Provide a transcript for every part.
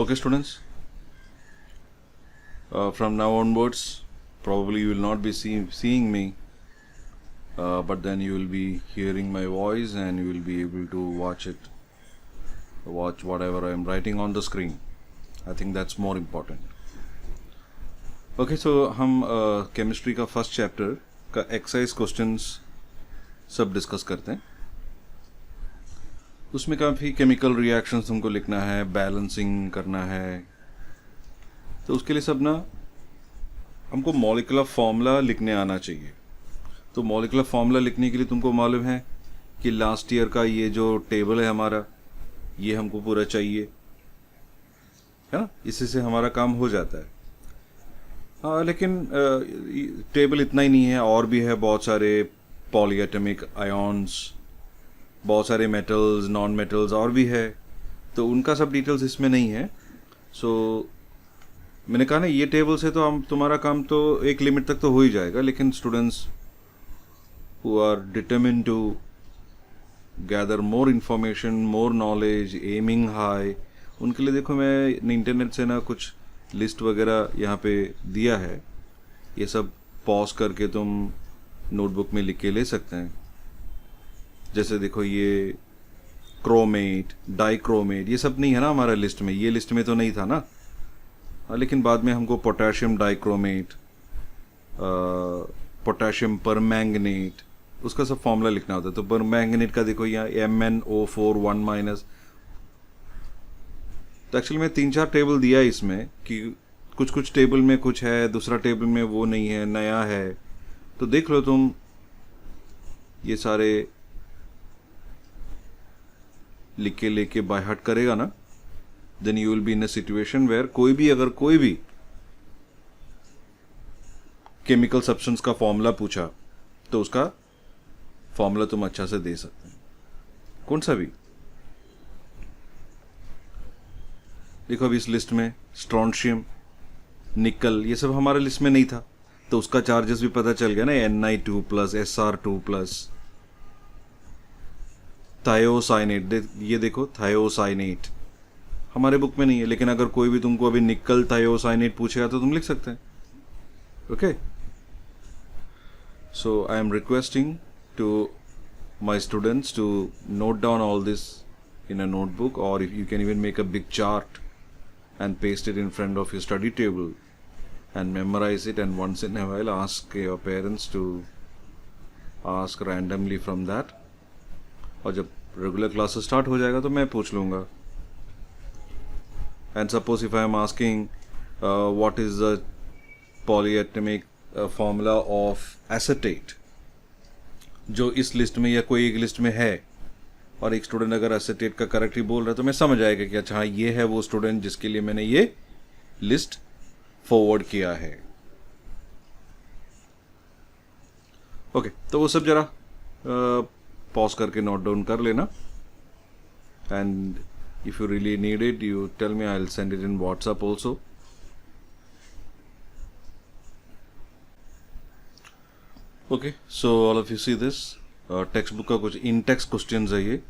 Okay, students. From now onwards, probably you will not be seeing me, but then you will be hearing my voice and you will be able to watch whatever I am writing on the screen. I think that's more important. Okay, so हम chemistry का first chapter का exercise questions सब discuss करते हैं. उसमें काफ़ी chemical reactions तुमको लिखना है, बैलेंसिंग करना है. तो उसके लिए सब ना हमको मॉलिक्यूलर फॉर्मूला लिखने आना चाहिए. तो मॉलिक्यूलर फॉर्मूला लिखने के लिए तुमको मालूम है कि लास्ट ईयर का ये जो टेबल है हमारा, ये हमको पूरा चाहिए, है ना. इसी से हमारा काम हो जाता है. हाँ, लेकिन टेबल इतना ही नहीं है, और भी है बहुत सारे पॉलीएटमिक आयॉन्स, बहुत सारे मेटल्स, नॉन मेटल्स और भी है. तो उनका सब डिटेल्स इसमें नहीं है. सो मैंने कहा ना, ये टेबल से तो हम तुम्हारा काम तो एक लिमिट तक तो हो ही जाएगा. लेकिन students who are determined to gather more information, more knowledge, aiming high, उनके लिए देखो मैं इंटरनेट से ना कुछ लिस्ट वगैरह यहाँ पे दिया है. ये सब पॉज करके तुम नोटबुक में लिख के ले सकते हैं. जैसे देखो, ये क्रोमेट, डाइक्रोमेट, ये सब नहीं है ना हमारा लिस्ट में. ये लिस्ट में तो नहीं था ना. लेकिन बाद में हमको पोटेशियम डाइक्रोमेट, पोटेशियम परमैंगनेट, उसका सब फॉर्मूला लिखना होता है. तो परमैंगनेट का देखो यहाँ MnO4 1-. तो एक्चुअली मैं 3-4 टेबल दिया है इसमें कि कुछ टेबल में कुछ है, दूसरा टेबल में वो नहीं है, नया है. तो देख लो तुम, ये सारे लिख के लेके बाय हार्ट करेगा ना, then you will be in a situation where अगर कोई भी केमिकल सब्सटेंस का फॉर्मूला पूछा तो उसका फॉर्मूला तुम अच्छा से दे सकते हैं, कौन सा भी. देखो अभी इस लिस्ट में स्ट्रोंशियम, निकल, ये सब हमारे लिस्ट में नहीं था. तो उसका चार्जेस भी पता चल गया ना, Ni2+, Sr2+. थायोसाइनेट, ये देखो थायोसाइनेट हमारे बुक में नहीं है. लेकिन अगर कोई भी तुमको अभी निकल थायोसाइनेट पूछेगा तो तुम लिख सकते हैं. Okay, so I am requesting to my students to note down all this in a notebook, or if you can even make a big chart and paste it in front of your study table and memorize it, and once in a while ask your parents to ask randomly from that. और जब regular classes start हो जाएगा तो मैं पूछ लूँगा. And suppose if I am asking what is the polyatomic formula of acetate, जो इस लिस्ट में या कोई एक लिस्ट में है, और एक स्टूडेंट अगर एसिटेट का करेक्टली बोल रहा है तो मैं समझ आएगा कि अच्छा हाँ, ये है वो स्टूडेंट जिसके लिए मैंने ये लिस्ट फॉरवर्ड किया है. ओके, तो वो सब जरा पॉज करके नोट डाउन कर लेना. And if you really need it, you tell me, I will send it in WhatsApp also. Okay, so all of you see this textbook का कुछ इन टेक्स्ट क्वेश्चंस है. ये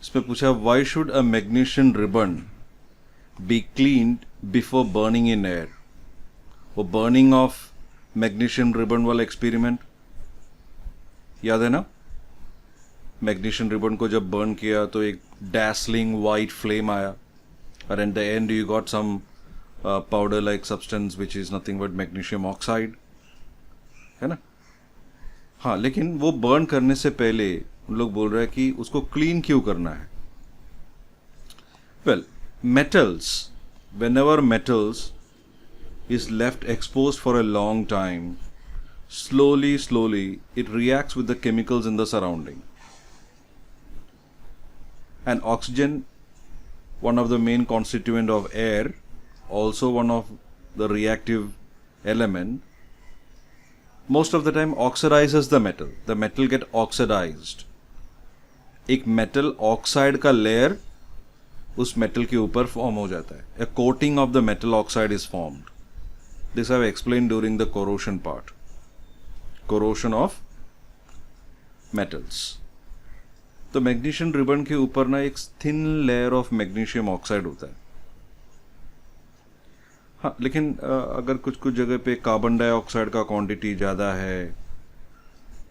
इसमें पूछा, why should a magnesium ribbon be cleaned before burning in air. वो burning of magnesium ribbon वाला experiment याद है ना. मैग्नीशियन रिबन को जब बर्न किया तो एक डैसलिंग वाइट फ्लेम आया, और at the end you got some powder like substance which is nothing but magnesium oxide, है ना. हाँ, लेकिन वो बर्न करने से पहले उन लोग बोल रहे हैं कि उसको क्लीन क्यों करना है. Well, metals, whenever metals is left exposed for a long time, slowly it reacts with the chemicals in the surrounding. And oxygen, one of the main constituent of air, also one of the reactive element, most of the time oxidizes the metal. The metal get oxidized. एक metal oxide का layer उस metal के ऊपर form हो जाता है. A coating of the metal oxide is formed. This I have explained during the corrosion part. Corrosion of metals. तो magnesium ribbon के ऊपर ना एक thin layer of magnesium oxide होता है। हाँ, लेकिन अगर कुछ कुछ जगह पे कार्बन डाइऑक्साइड का क्वांटिटी ज़्यादा है,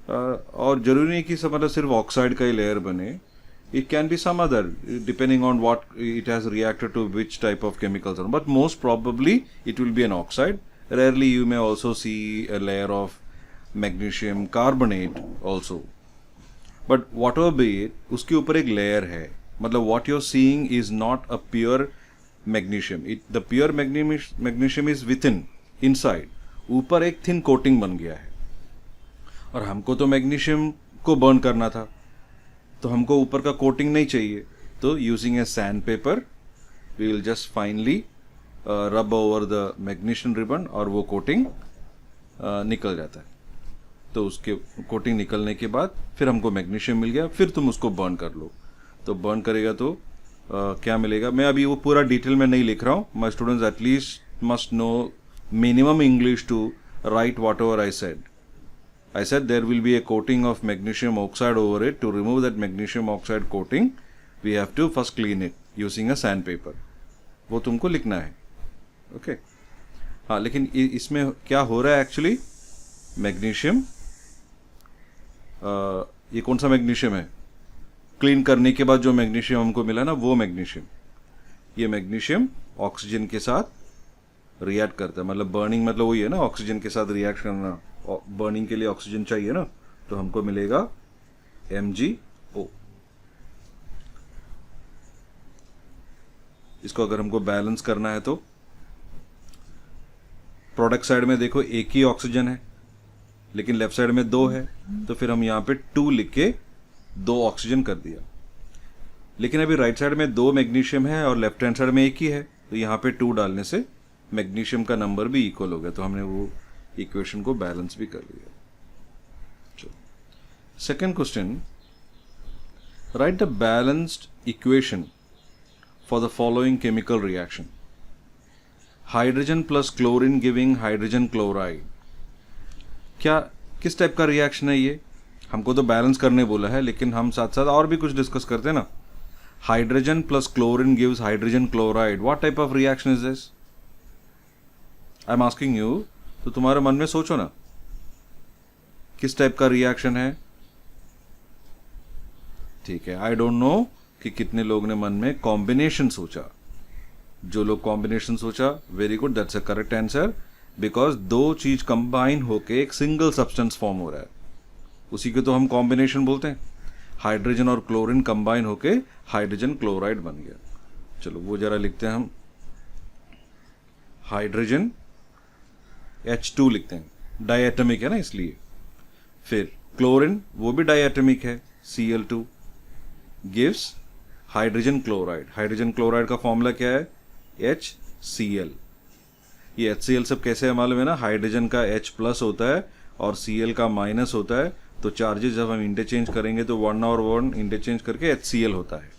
और जरूरी नहीं कि सब मतलब सिर्फ ऑक्साइड का ही लेयर बने, it can be some other depending on what it has reacted to, which type of chemicals, but most probably it will be an oxide. Rarely you may also see a layer of magnesium carbonate also, but whatever be it, उसके ऊपर एक layer है, मतलब what you're seeing is not a pure magnesium. The pure magnesium is within, inside, ऊपर एक thin coating बन गया है, और हमको तो मैग्नीशियम को बर्न करना था, तो हमको ऊपर का कोटिंग नहीं चाहिए, तो using a sand paper we will just finally rub over the magnesium ribbon और वो कोटिंग निकल जाता है। तो उसके कोटिंग निकलने के बाद फिर हमको मैग्नीशियम मिल गया, फिर तुम उसको बर्न कर लो। तो बर्न करेगा तो क्या मिलेगा, मैं अभी वो पूरा डिटेल में नहीं लिख रहा हूँ। My students at least must know minimum English to write whatever I said. I said there will be a coating of magnesium oxide over it. To remove that magnesium oxide coating, we have to first clean it using a sandpaper. वो तुमको लिखना है, okay? हाँ, लेकिन इसमें क्या हो रहा है एक्चुअली, मैग्नीशियम, ये कौन सा मैग्नीशियम है? क्लीन करने के बाद जो मैग्नीशियम हमको मिला ना, वो मैग्नीशियम, ये मैग्नीशियम ऑक्सीजन के साथ रिएक्ट करता है। मतलब बर्निंग मतलब वही है ना, ऑक्सीजन के साथ रिएक्ट करना। बर्निंग के लिए ऑक्सीजन चाहिए ना, तो हमको मिलेगा MgO। इसको अगर हमको बैलेंस करना है तो प्रोडक्ट साइड में देखो एक ही ऑक्सीजन है, लेकिन लेफ्ट साइड में 2 है, तो फिर हम यहाँ पे 2 लिख के 2 ऑक्सीजन कर दिया। लेकिन अभी राइट साइड में 2 मैग्नीशियम है और लेफ्ट हैंड साइड में 1 ही है, तो यहाँ पे 2 डालने से मैग्नीशियम का नंबर भी इक्वल हो गया, तो हमने वो इक्वेशन को बैलेंस भी कर लिया। चलो, second question, right the balanced equation for the following chemical reaction. Hydrogen plus chlorine giving hydrogen chloride. क्या किस टाइप का रिएक्शन है ये? हमको तो बैलेंस करने बोला है, लेकिन हम साथ साथ और भी कुछ डिस्कस करते हैं ना। Hydrogen plus chlorine gives hydrogen chloride, what type of reaction is this? I am asking you, तो तुम्हारे मन में सोचो ना, किस टाइप का रिएक्शन है? ठीक है, आई डोंट नो कि कितने लोग ने मन में कॉम्बिनेशन सोचा। जो लोग कॉम्बिनेशन सोचा, very good, that's a correct answer, because 2 चीज कंबाइन होके एक सिंगल सब्सटेंस फॉर्म हो रहा है, उसी को तो हम कॉम्बिनेशन बोलते हैं। हाइड्रोजन और क्लोरीन कंबाइन होके हाइड्रोजन क्लोराइड बन गया। चलो वो जरा लिखते हैं हम, हाइड्रोजन H2 लिखते हैं, डाइएटमिक है ना इसलिए। फिर क्लोरीन, वो भी डाइएटमिक है, Cl2 gives hydrogen chloride. Hydrogen chloride का फॉर्मूला क्या है? HCl। ये HCl सब कैसे है मालूम है ना? हाइड्रोजन का H प्लस होता है और Cl का माइनस होता है, तो चार्जेस जब हम इंटरचेंज करेंगे तो 1 और 1 इंटरचेंज करके HCl होता है।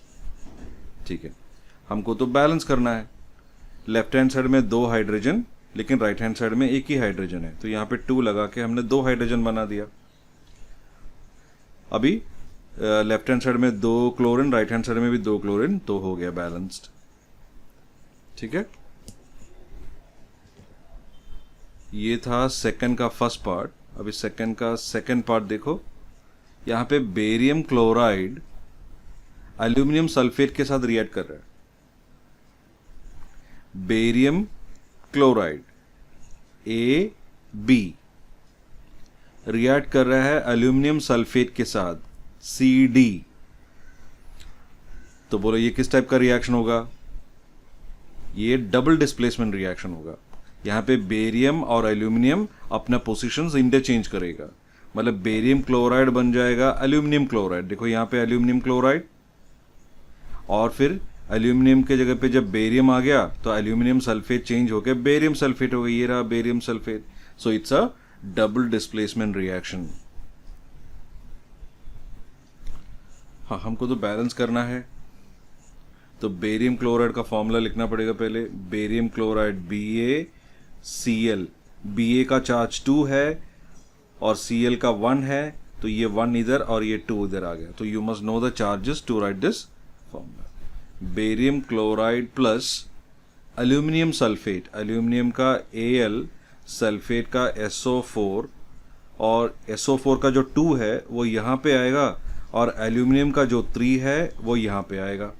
ठीक है, हमको तो बैलेंस करना है। लेफ्ट हैंड साइड में 2 हाइड्रोजन, लेकिन राइट हैंड साइड में 1 ही हाइड्रोजन है, तो यहाँ पे 2 लगा के हमने 2 हाइड्रोजन बना दिया। अभी लेफ्ट हैंड साइड में 2 क्लोरीन, राइट हैंड साइड में भी 2 क्लोरीन, तो हो गया बैलेंस्ड। ठीक है, ये था सेकंड का फर्स्ट पार्ट। अभी सेकंड का सेकंड पार्ट देखो, यहाँ पे बेरियम क्लोराइड एल्यूमिनियम सल्फेट के साथ रिएक्ट कर रहा है। बेरियम क्लोराइड AB रिएक्ट कर रहा है एल्यूमिनियम सल्फेट के साथ CD। तो बोलो ये किस टाइप का रिएक्शन होगा? ये डबल डिस्प्लेसमेंट रिएक्शन होगा। यहाँ पे बेरियम और एल्यूमिनियम अपना पोजीशंस इंटरचेंज करेगा, मतलब बेरियम क्लोराइड बन जाएगा एल्यूमिनियम क्लोराइड। देखो यहाँ पे एल्यूमिनियम क्लोराइड, और फिर एल्यूमिनियम के जगह पे जब बेरियम आ गया तो एल्यूमिनियम सल्फेट चेंज होकर बेरियम सल्फेट हो गया। ये रहा barium sulphate. So it's a double displacement reaction. हाँ, हमको तो बैलेंस करना है, तो बेरियम क्लोराइड का फॉर्मूला लिखना पड़ेगा पहले। बेरियम क्लोराइड BaCl, Ba का चार्ज 2 है और Cl का 1 है, तो ये 1 इधर और ये 2 इधर आ गया, तो you must know the charges to write this formula. Barium chloride plus aluminium sulphate, aluminium का Al, सल्फेट का SO4, और SO4 का जो 2 है वो यहाँ पे आएगा और एल्यूमिनियम का जो 3 है वो यहाँ पे आएगा।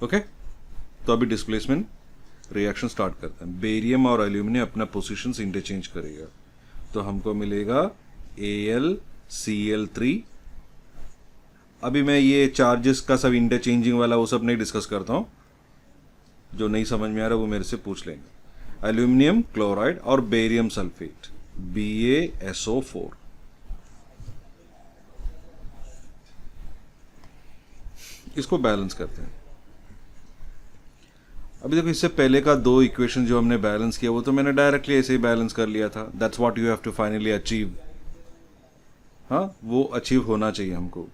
ओके, तो अभी डिस्प्लेसमेंट रिएक्शन स्टार्ट करते हैं। बेरियम और एल्यूमिनियम अपना पोजीशंस इंटरचेंज करेगा, तो हमको मिलेगा AlCl3। अभी मैं ये चार्जेस का सब इंटरचेंजिंग वाला वो सब नहीं डिस्कस करता हूँ, जो नहीं समझ में आ रहा वो मेरे से पूछ लेंगे। एल्यूमिनियम क्लोराइड और बेरियम सल्फेट BaSO4, इसको बैलेंस करते हैं। अभी देखो, इससे पहले का 2 इक्वेशन जो हमने बैलेंस किया वो तो मैंने डायरेक्टली ऐसे ही बैलेंस कर लिया था। That's what you have to finally achieve. हाँ, वो अचीव होना चाहिए हमको।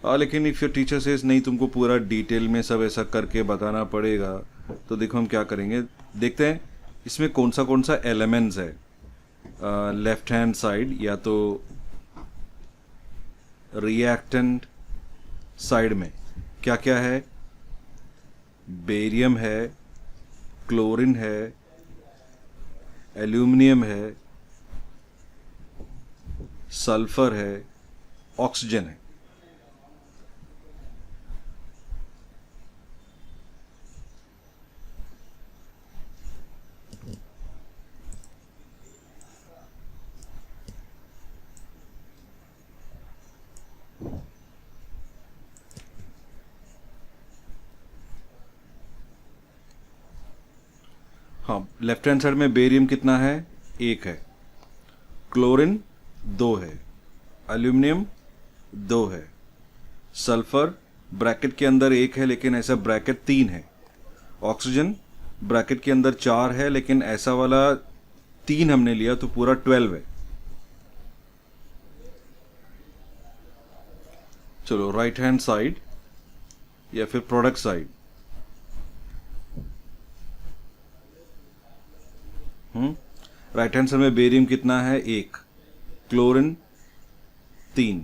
लेकिन इफ योर टीचर सेज नहीं, तुमको पूरा डिटेल में सब ऐसा करके बताना पड़ेगा, तो देखो हम क्या करेंगे, देखते हैं इसमें कौन सा एलिमेंट्स है। लेफ्ट हैंड साइड या तो रिएक्टेंट साइड में क्या क्या है, बेरियम है, क्लोरीन है, एल्यूमिनियम है, सल्फर है, ऑक्सीजन है। हाँ, लेफ्ट हैंड साइड में बेरियम कितना है, 1 है, क्लोरीन 2 है, एल्यूमिनियम 2 है, सल्फर ब्रैकेट के अंदर 1 है लेकिन ऐसा ब्रैकेट 3 है, ऑक्सीजन ब्रैकेट के अंदर 4 है लेकिन ऐसा वाला 3 हमने लिया तो पूरा 12 है। चलो राइट हैंड साइड या फिर product side, right hand side में बेरियम कितना है, 1, क्लोरीन 3,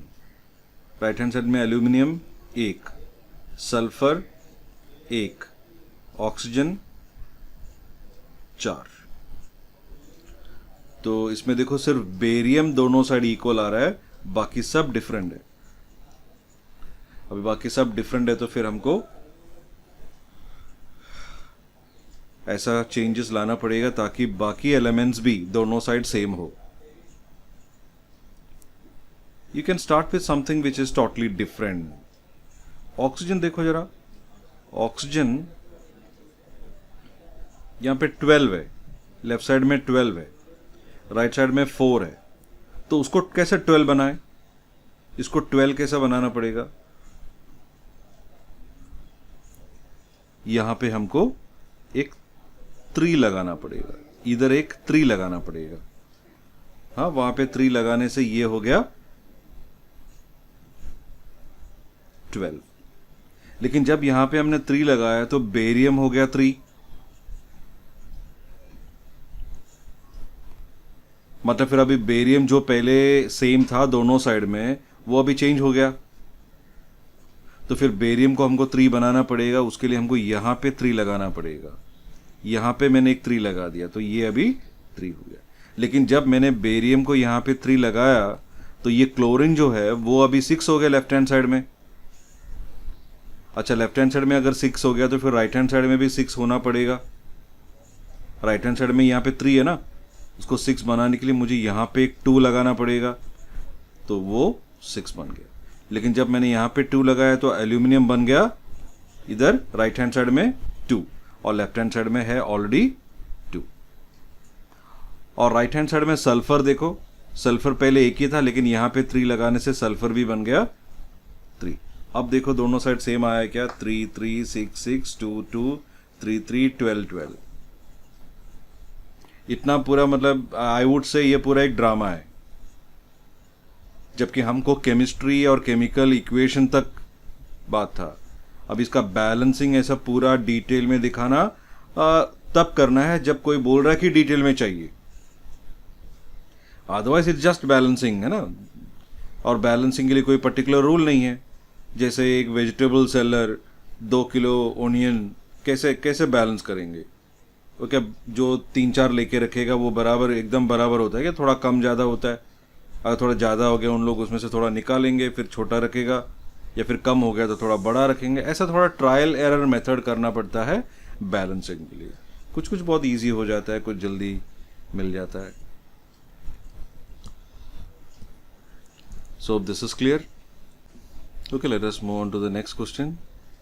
राइट हैंड साइड में एल्यूमिनियम 1, सल्फर 1, ऑक्सीजन 4। तो इसमें देखो सिर्फ बेरियम दोनों साइड इक्वल आ रहा है, बाकी सब डिफरेंट है। अभी बाकी सब डिफरेंट है तो फिर हमको ऐसा चेंजेस लाना पड़ेगा ताकि बाकी एलिमेंट्स भी दोनों साइड सेम हो। You can start with something which is totally different. Oxygen देखो जरा, ऑक्सीजन यहां पे 12 है, लेफ्ट साइड में 12 है, राइट साइड में 4 है, तो उसको कैसे 12 बनाए, इसको 12 कैसे बनाना पड़ेगा, यहां पे हमको एक 3 लगाना पड़ेगा, इधर एक 3 लगाना पड़ेगा। हाँ, वहां पे 3 लगाने से ये हो गया 12। लेकिन जब यहां पे हमने 3 लगाया तो बेरियम हो गया 3, मतलब फिर अभी बेरियम जो पहले सेम था दोनों साइड में वो अभी चेंज हो गया, तो फिर बेरियम को हमको 3 बनाना पड़ेगा, उसके लिए हमको यहां पे 3 लगाना पड़ेगा। यहां पे मैंने एक 3 लगा दिया तो ये अभी 3 हो गया। लेकिन जब मैंने बेरियम को यहां पे 3 लगाया तो ये क्लोरीन जो है वो अभी 6 हो गया लेफ्ट हैंड साइड में। अच्छा, लेफ्ट हैंड साइड में अगर 6 हो गया तो फिर राइट हैंड साइड में भी 6 होना पड़ेगा। राइट हैंड साइड में यहाँ पे 3 है ना, उसको 6 बनाने के लिए मुझे यहाँ पे एक 2 लगाना पड़ेगा, तो वो 6 बन गया। लेकिन जब मैंने यहाँ पे 2 लगाया तो एल्यूमिनियम बन गया इधर राइट हैंड साइड में 2, और लेफ्ट हैंड साइड में है ऑलरेडी 2। और राइट हैंड साइड में सल्फर देखो, सल्फर पहले 1 ही था लेकिन यहाँ पे 3 लगाने से सल्फर भी बन गया 3। अब देखो दोनों साइड सेम आया क्या, 3 3 6 6 2 2 3 3 12 12। इतना पूरा, मतलब आई वुड से ये पूरा एक ड्रामा है। जबकि हमको केमिस्ट्री और केमिकल इक्वेशन तक बात था, अब इसका बैलेंसिंग ऐसा पूरा डिटेल में दिखाना तब करना है जब कोई बोल रहा है कि डिटेल में चाहिए, अदरवाइज इट्स जस्ट बैलेंसिंग, है ना। और बैलेंसिंग के लिए कोई पर्टिकुलर रूल नहीं है। जैसे एक वेजिटेबल सेलर 2 किलो ओनियन कैसे कैसे बैलेंस करेंगे? वो क्या जो 3-4 लेके रखेगा वो बराबर एकदम बराबर होता है क्या? थोड़ा कम ज़्यादा होता है। अगर थोड़ा ज़्यादा हो गया उन लोग उसमें से थोड़ा निकालेंगे, फिर छोटा रखेगा, या फिर कम हो गया तो थोड़ा बड़ा रखेंगे। ऐसा थोड़ा ट्रायल एरर मेथड करना पड़ता है बैलेंसिंग के लिए। कुछ कुछ बहुत ईजी हो जाता है, कुछ जल्दी मिल जाता है। So this is clear. Okay, let us move on to the next question.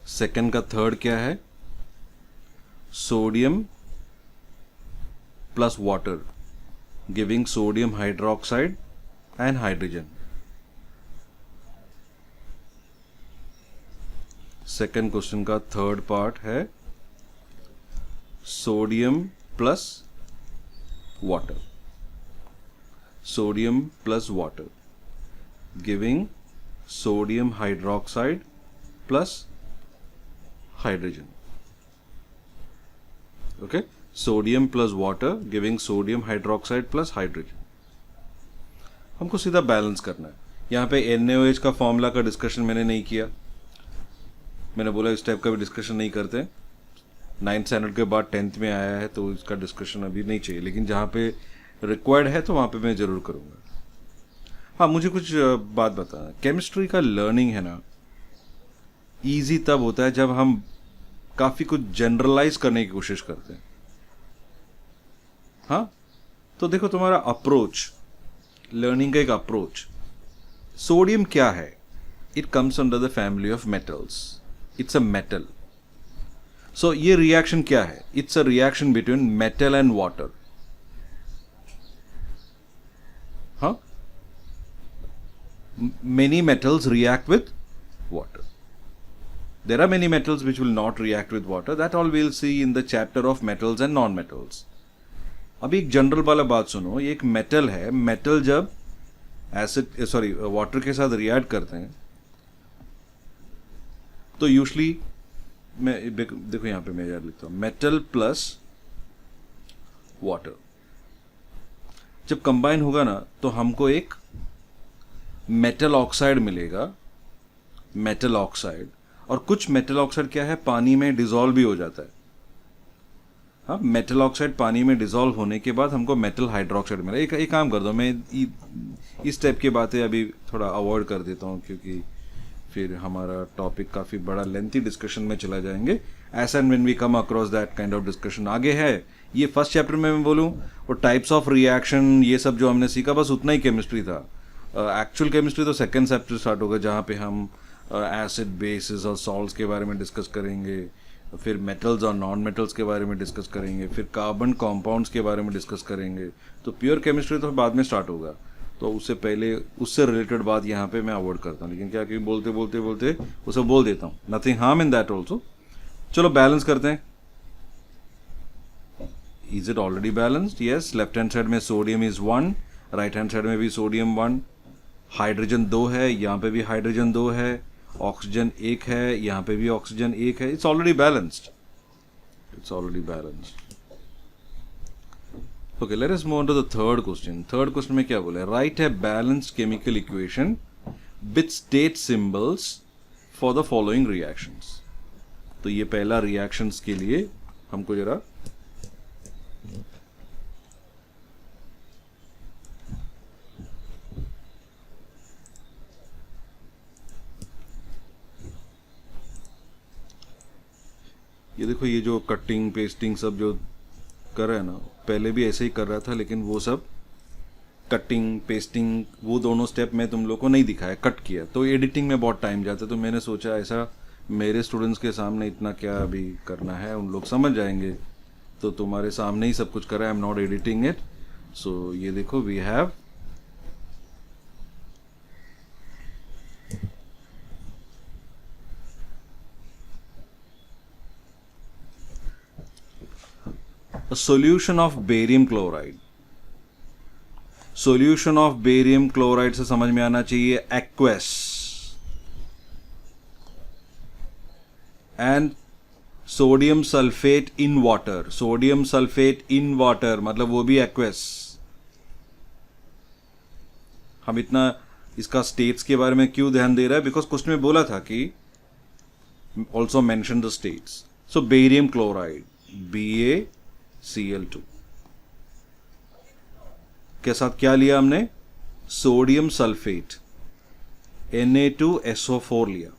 Second का थर्ड क्या है? Sodium plus water giving sodium hydroxide and hydrogen. Second question का थर्ड पार्ट है sodium plus water, sodium plus water giving sodium hydroxide plus hydrogen. Okay, sodium plus water giving sodium hydroxide plus hydrogen. हमको सीधा balance करना है। यहाँ पे NaOH का formula का डिस्कशन मैंने नहीं किया। मैंने बोला इस टाइप का भी डिस्कशन नहीं करते। 9th स्टैंडर्ड के बाद 10th में आया है तो इसका डिस्कशन अभी नहीं चाहिए, लेकिन जहाँ पे रिक्वायर्ड है तो वहाँ पे मैं ज़रूर करूँगा। हाँ, मुझे कुछ बात बताना। केमिस्ट्री का लर्निंग है ना, ईजी तब होता है जब हम काफ़ी कुछ जनरलाइज करने की कोशिश करते हैं। हाँ, तो देखो तुम्हारा अप्रोच, लर्निंग का एक अप्रोच। सोडियम क्या है? It comes under the family of metals, it's a metal. So ये रिएक्शन क्या है? It's a reaction between metal and water. हाँ, many metals react with water. There are many metals which will not react with water. That all we'll see in the chapter of metals and non-metals. अभी एक general वाला बात सुनो। ये एक metal है। Metal जब वाटर के साथ रिएक्ट करते हैं तो यूजली मैं देखो यहाँ पे मैं याद लिखता हूँ, मेटल प्लस वाटर जब कंबाइन होगा ना तो हमको एक मेटल ऑक्साइड मिलेगा, मेटल ऑक्साइड। और कुछ मेटल ऑक्साइड क्या है, पानी में डिसॉल्व भी हो जाता है। हाँ, मेटल ऑक्साइड पानी में डिसॉल्व होने के बाद हमको मेटल हाइड्रोक्साइड मिला। एक काम कर दो, मैं इस टाइप की बातें अभी थोड़ा अवॉइड कर देता हूँ क्योंकि फिर हमारा टॉपिक काफ़ी बड़ा लेंथी डिस्कशन में चला जाएंगे। As and when we come across that kind of discussion. आगे है ये फर्स्ट चैप्टर में मैं बोलूँ और टाइप्स ऑफ रिएक्शन, ये सब जो हमने सीखा बस उतना ही केमिस्ट्री था। एक्चुअल केमिस्ट्री तो सेकेंड चैप्टर स्टार्ट होगा जहाँ पे हम एसिड, बेसिस और सॉल्ट्स के बारे में डिस्कस करेंगे, फिर मेटल्स और नॉन मेटल्स के बारे में डिस्कस करेंगे, फिर कार्बन कंपाउंड्स के बारे में डिस्कस करेंगे। तो प्योर केमिस्ट्री तो बाद में स्टार्ट होगा, तो उससे पहले उससे रिलेटेड बात यहाँ पे मैं अवॉइड करता हूँ। लेकिन क्या कि बोलते बोलते बोलते उसे बोल देता हूँ, nothing harm in that also. चलो बैलेंस करते हैं। Is it already balanced? Yes. Left hand side में sodium is 1, right hand side में भी सोडियम 1, हाइड्रोजन 2 है, यहाँ पे भी हाइड्रोजन 2 है, ऑक्सीजन 1 है, यहाँ पे भी ऑक्सीजन 1 है। It's already balanced, it's already balanced. Okay, let us move on to the third question. Third question में क्या बोला? Write a balanced chemical equation with state symbols for the following reactions. तो ये पहला रिएक्शंस के लिए हमको जरा ये देखो, ये जो कटिंग पेस्टिंग सब जो कर रहा है ना, पहले भी ऐसे ही कर रहा था, लेकिन वो सब कटिंग पेस्टिंग वो दोनों स्टेप मैं तुम लोग को नहीं दिखाया, कट किया तो एडिटिंग में बहुत टाइम जाता है। तो मैंने सोचा ऐसा मेरे स्टूडेंट्स के सामने इतना क्या अभी करना है, उन लोग समझ जाएंगे, तो तुम्हारे सामने ही सब कुछ करा है। I am not editing it. So ये देखो, we have a solution of barium chloride। solution of barium chloride से समझ में आना चाहिए aqueous। And sodium sulphate in water, sodium sulphate in water मतलब वो भी एक्वस। हम इतना इसका स्टेट्स के बारे में क्यों ध्यान दे रहा है, बिकॉज क्वेश्चन में बोला था कि also mention the states. So barium chloride BaCl2 के साथ क्या लिया हमने, सोडियम सल्फेट Na2SO4 लिया।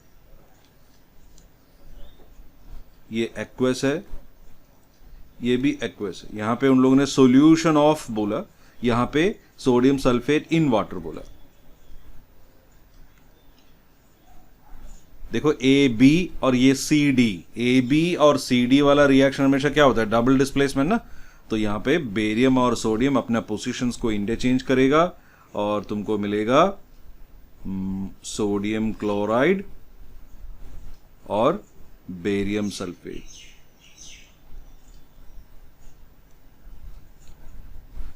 ये एक्वस है, ये भी एक्वस है। यहां पे उन लोगों ने सॉल्यूशन ऑफ बोला, यहां पे सोडियम सल्फेट इन वाटर बोला। देखो AB और ये CD, AB और CD वाला रिएक्शन हमेशा क्या होता है, डबल डिस्प्लेसमेंट ना। तो यहां पे बेरियम और सोडियम अपना पोजीशंस को इंटरचेंज करेगा और तुमको मिलेगा सोडियम क्लोराइड और barium sulphate.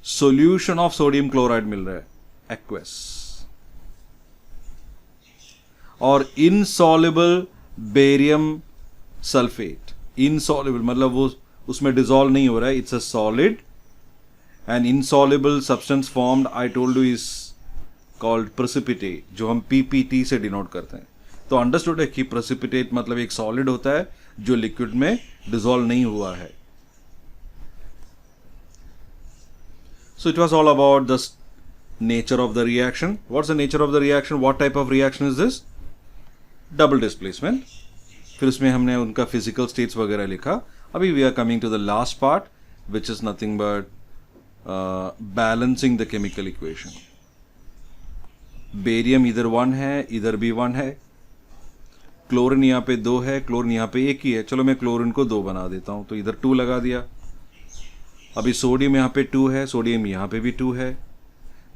Solution of sodium chloride मिल रहा है एक्वस, और इनसॉल्युबल बेरियम सल्फेट। इनसॉल्युबल मतलब वो उसमें डिसॉल्व नहीं हो रहा है, it's a solid and insoluble substance formed, I told you, is called precipitate, जो हम PPT से डिनोट करते हैं। तो अंडरस्टूड है कि प्रेसिपिटेट मतलब एक सॉलिड होता है जो लिक्विड में डिसॉल्व नहीं हुआ है। So it was all about the nature of the reaction. What's the nature of the reaction, what type of reaction is this, double displacement. फिर उसमें हमने उनका फिजिकल स्टेट्स वगैरह लिखा। अभी we are coming to the last part which is nothing but balancing the chemical equation. Barium इधर 1 है, इधर भी 1 है, क्लोरीन यहां पे 2 है, क्लोरीन यहां पे 1 ही है। चलो मैं क्लोरीन को 2 बना देता हूं, तो इधर 2 लगा दिया। अभी सोडियम यहां पे 2 है, सोडियम यहां पे भी 2 है,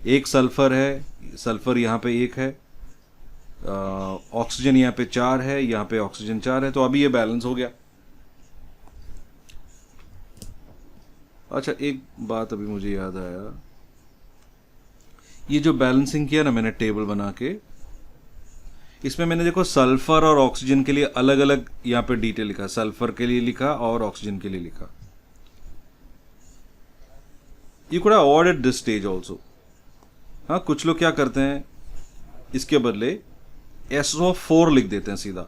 एक सल्फर है, सल्फर यहां पे 1 है, ऑक्सीजन यहां पे 4 है, यहां पे ऑक्सीजन 4 है। तो अभी ये बैलेंस हो गया। अच्छा एक बात अभी मुझे याद आया, ये जो बैलेंसिंग किया ना मैंने टेबल बना के, इसमें मैंने देखो सल्फर और ऑक्सीजन के लिए अलग अलग यहां पे डिटेल लिखा, सल्फर के लिए लिखा और ऑक्सीजन के लिए लिखा। You could have avoided this stage also. हाँ, कुछ लोग क्या करते हैं, इसके बदले SO4 लिख देते हैं सीधा।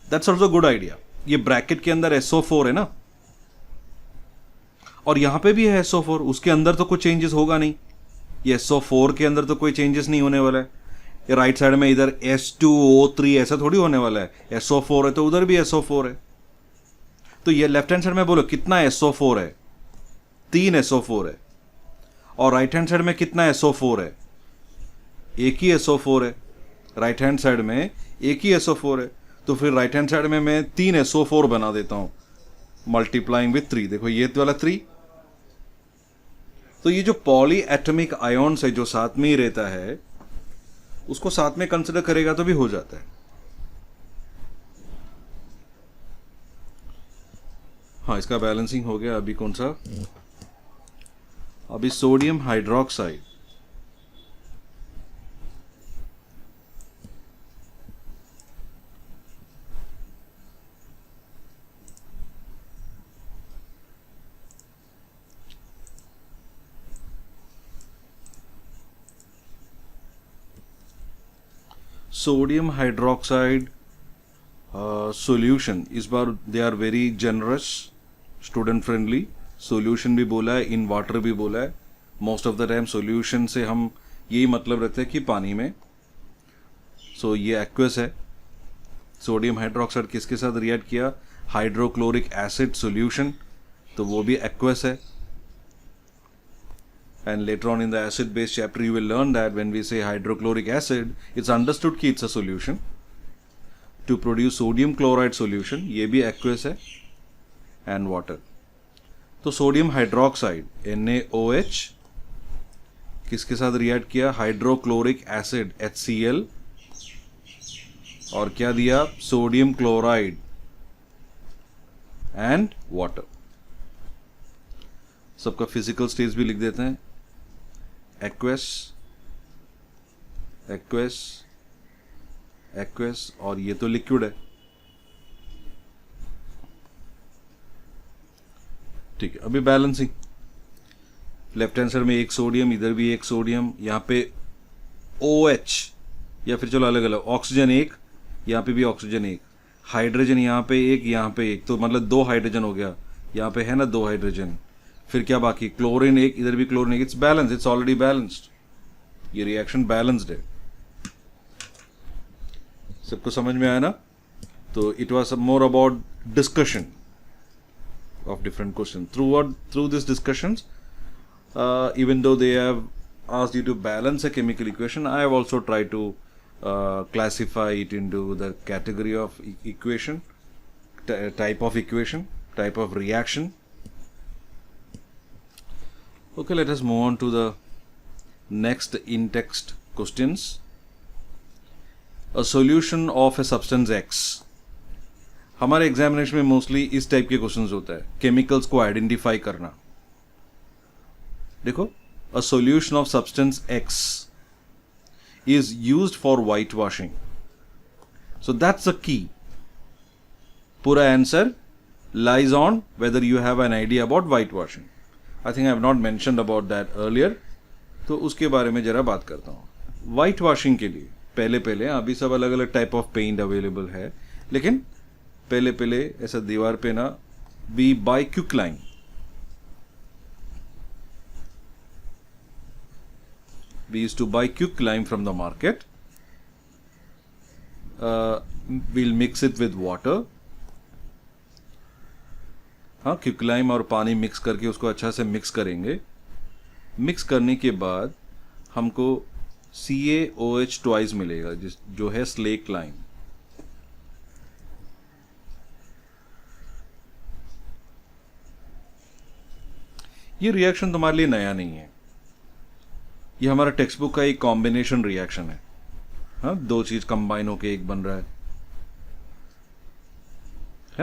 That's also good idea. ये ब्रैकेट के अंदर SO4 है ना, और यहां पे भी है SO4, उसके अंदर तो कुछ चेंजेस होगा नहीं। ये SO4 के अंदर तो कोई चेंजेस नहीं होने वाला है। ये राइट साइड में इधर H2O3 ऐसा थोड़ी होने वाला है, SO4 है तो उधर भी SO4 है। तो ये लेफ्ट हैंड साइड में बोलो कितना SO4 है, 3 SO4 है, और राइट हैंड साइड में कितना SO4 है, एक ही SO4 है। राइट हैंड साइड में एक ही SO4 है, तो फिर राइट हैंड साइड में मैं 3 SO4 बना देता हूं मल्टीप्लाइंग विथ 3। देखो ये वाला 3, तो ये जो पॉली एटॉमिक आयॉन्स है जो साथ में ही रहता है, उसको साथ में कंसिडर करेगा तो भी हो जाता है। हाँ, इसका बैलेंसिंग हो गया। अभी कौन सा, अभी sodium hydroxide. Sodium hydroxide solution, इस बार they are very generous, student friendly. Solution भी बोला है, इन वाटर भी बोला है। Most of the time solution से हम यही मतलब रखते हैं कि पानी में। सो ये एक्वस है। सोडियम हाइड्रोक्साइड किसके साथ रिएक्ट किया, हाइड्रोक्लोरिक एसिड सॉल्यूशन, तो वो भी एक्वस है। And later on in the acid base chapter you will learn that when we say hydrochloric acid, it's understood कि it's a solution. To produce sodium chloride solution, ये भी aqueous है, and water. तो sodium hydroxide NaOH किसके साथ react किया, hydrochloric acid HCl, और क्या दिया, सोडियम क्लोराइड एंड वाटर। सबका फिजिकल स्टेज भी लिख देते हैं, एक्वस एक्वस एक्वस, और ये तो लिक्विड है। ठीक है, अभी बैलेंसिंग, लेफ्ट हैंड साइड में एक सोडियम, इधर भी एक सोडियम, यहाँ पे OH, या फिर चलो अलग अलग, ऑक्सीजन एक, यहाँ पे भी ऑक्सीजन एक, हाइड्रोजन यहाँ पे एक, यहाँ पे एक, तो मतलब 2 हाइड्रोजन हो गया, यहाँ पे है ना 2 हाइड्रोजन, फिर क्या बाकी, क्लोरीन एक, इधर भी क्लोरीन एक, it's balance, it's already balanced, ये रिएक्शन बैलेंस्ड है। सबको समझ में आया ना? तो it was more about discussion of different questions. Through these discussions, even though they have asked you to balance a chemical equation, I have also tried to classify it into the category of equation, type of equation, type of reaction. Okay, let us move on to the next in-text questions. A solution of a substance X. हमारे examination में mostly इस type के questions होता है, chemicals को identify करना। देखो, a solution of substance x is used for white washing, so that's a की। पूरा answer lies on whether you have an idea about white washing. I think I have not mentioned about that earlier, तो उसके बारे में जरा बात करता हूं। वाइट वॉशिंग के लिए पहले अभी सब अलग अलग टाइप ऑफ पेंट अवेलेबल है, लेकिन पहले ऐसा दीवार पे ना, we buy quicklime, we used to buy quicklime from the market, we'll mix it with water. हाँ, क्विकलाइम और पानी मिक्स करके उसको अच्छा से मिक्स करेंगे। मिक्स करने के बाद हमको CaOH ट्वाइस मिलेगा, जो है स्लेक लाइम। ये रिएक्शन तुम्हारे लिए नया नहीं है, ये हमारा टेक्स्ट बुक का एक कॉम्बिनेशन रिएक्शन है। हाँ, 2 चीज कंबाइन होके एक बन रहा है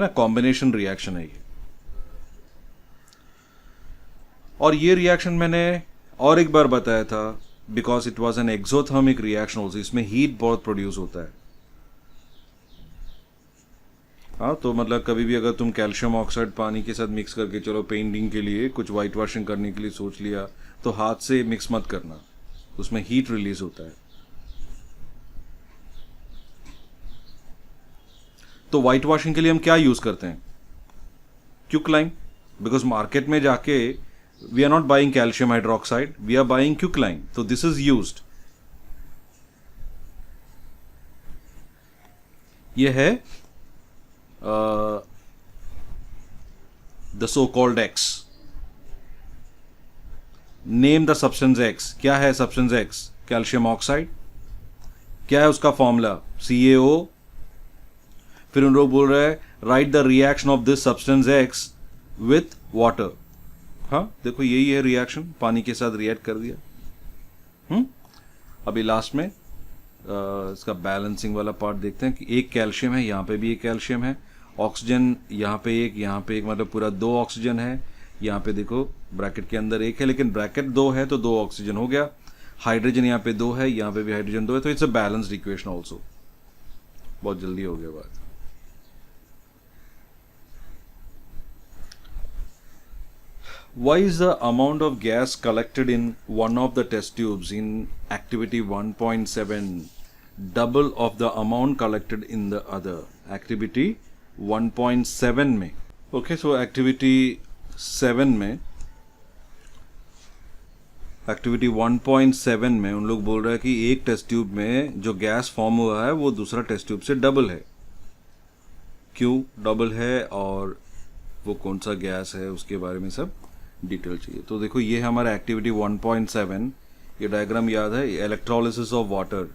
ना, कॉम्बिनेशन रिएक्शन है ये। और ये रिएक्शन मैंने और एक बार बताया था, because it was an exothermic reaction also, इसमें हीट बहुत प्रोड्यूस होता है। हाँ, तो मतलब कभी भी अगर तुम कैल्शियम ऑक्साइड पानी के साथ मिक्स करके चलो पेंटिंग के लिए, कुछ वाइट वॉशिंग करने के लिए सोच लिया, तो हाथ से मिक्स मत करना, उसमें हीट रिलीज होता है। तो वाइट वॉशिंग के लिए हम क्या यूज करते हैं? क्विकलाइम, बिकॉज मार्केट में जाके we are not buying calcium hydroxide, we are buying quicklime, तो दिस इज यूज्ड। ये है the so-called X. Name the substance X. क्या है substance X? Calcium oxide. क्या है उसका फॉर्मूला? CaO। फिर उन लोग बोल रहे हैं right the reaction of this substance X with water. हाँ, देखो यही है रिएक्शन, पानी के साथ रिएक्ट कर दिया। अभी लास्ट में इसका बैलेंसिंग वाला पार्ट देखते हैं कि एक कैल्शियम है, यहाँ पे भी एक कैल्शियम है, ऑक्सीजन यहाँ पे एक, मतलब पूरा 2 ऑक्सीजन है। यहाँ पे देखो ब्रैकेट के अंदर एक है, लेकिन ब्रैकेट 2 है तो 2 ऑक्सीजन हो गया। हाइड्रोजन यहाँ पे 2 है, यहाँ पे भी हाइड्रोजन 2 है, तो it's a balanced equation also. बहुत जल्दी हो गया बात। Why is the amount of gas collected in one of the test tubes in activity 1.7 double of the amount collected in the other? Activity 1.7 में, okay, so activity 7 में, activity 1.7 में उन लोग बोल रहे हैं कि एक टेस्ट ट्यूब में जो गैस फॉर्म हुआ है वो दूसरा टेस्ट ट्यूब से डबल है। क्यों डबल है और वो कौन सा गैस है, उसके बारे में सब डिटेल चाहिए। तो देखो ये हमारा एक्टिविटी 1.7, ये डायग्राम याद है, इलेक्ट्रोलिसिस ऑफ वाटर,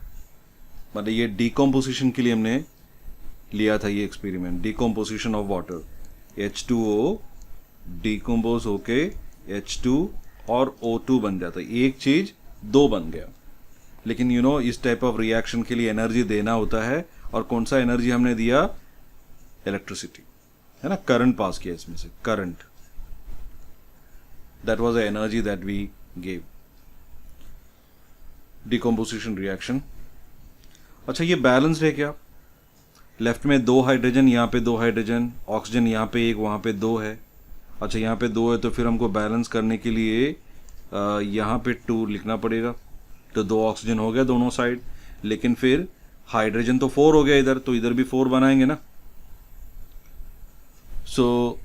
मतलब ये डिकम्पोजिशन के लिए हमने लिया था ये experiment. Decomposition of water, H2O decompose होके H2 और O2 बन जाता है, एक चीज 2 बन गया। लेकिन यू नो इस टाइप ऑफ रिएक्शन के लिए एनर्जी देना होता है, और कौन सा एनर्जी हमने दिया? इलेक्ट्रिसिटी, है ना, करंट पास किया इसमें से, current, that was the energy that we gave. Decomposition reaction. अच्छा, ये बैलेंस्ड है क्या? लेफ्ट में 2 हाइड्रोजन, यहाँ पे 2 हाइड्रोजन, ऑक्सीजन यहाँ पे 1, वहां पे 2 है। अच्छा यहाँ पे 2 है तो फिर हमको बैलेंस करने के लिए यहाँ पे 2 लिखना पड़ेगा, तो 2 ऑक्सीजन हो गया दोनों साइड। लेकिन फिर हाइड्रोजन तो 4 हो गया इधर, तो इधर भी 4 बनाएंगे ना। सो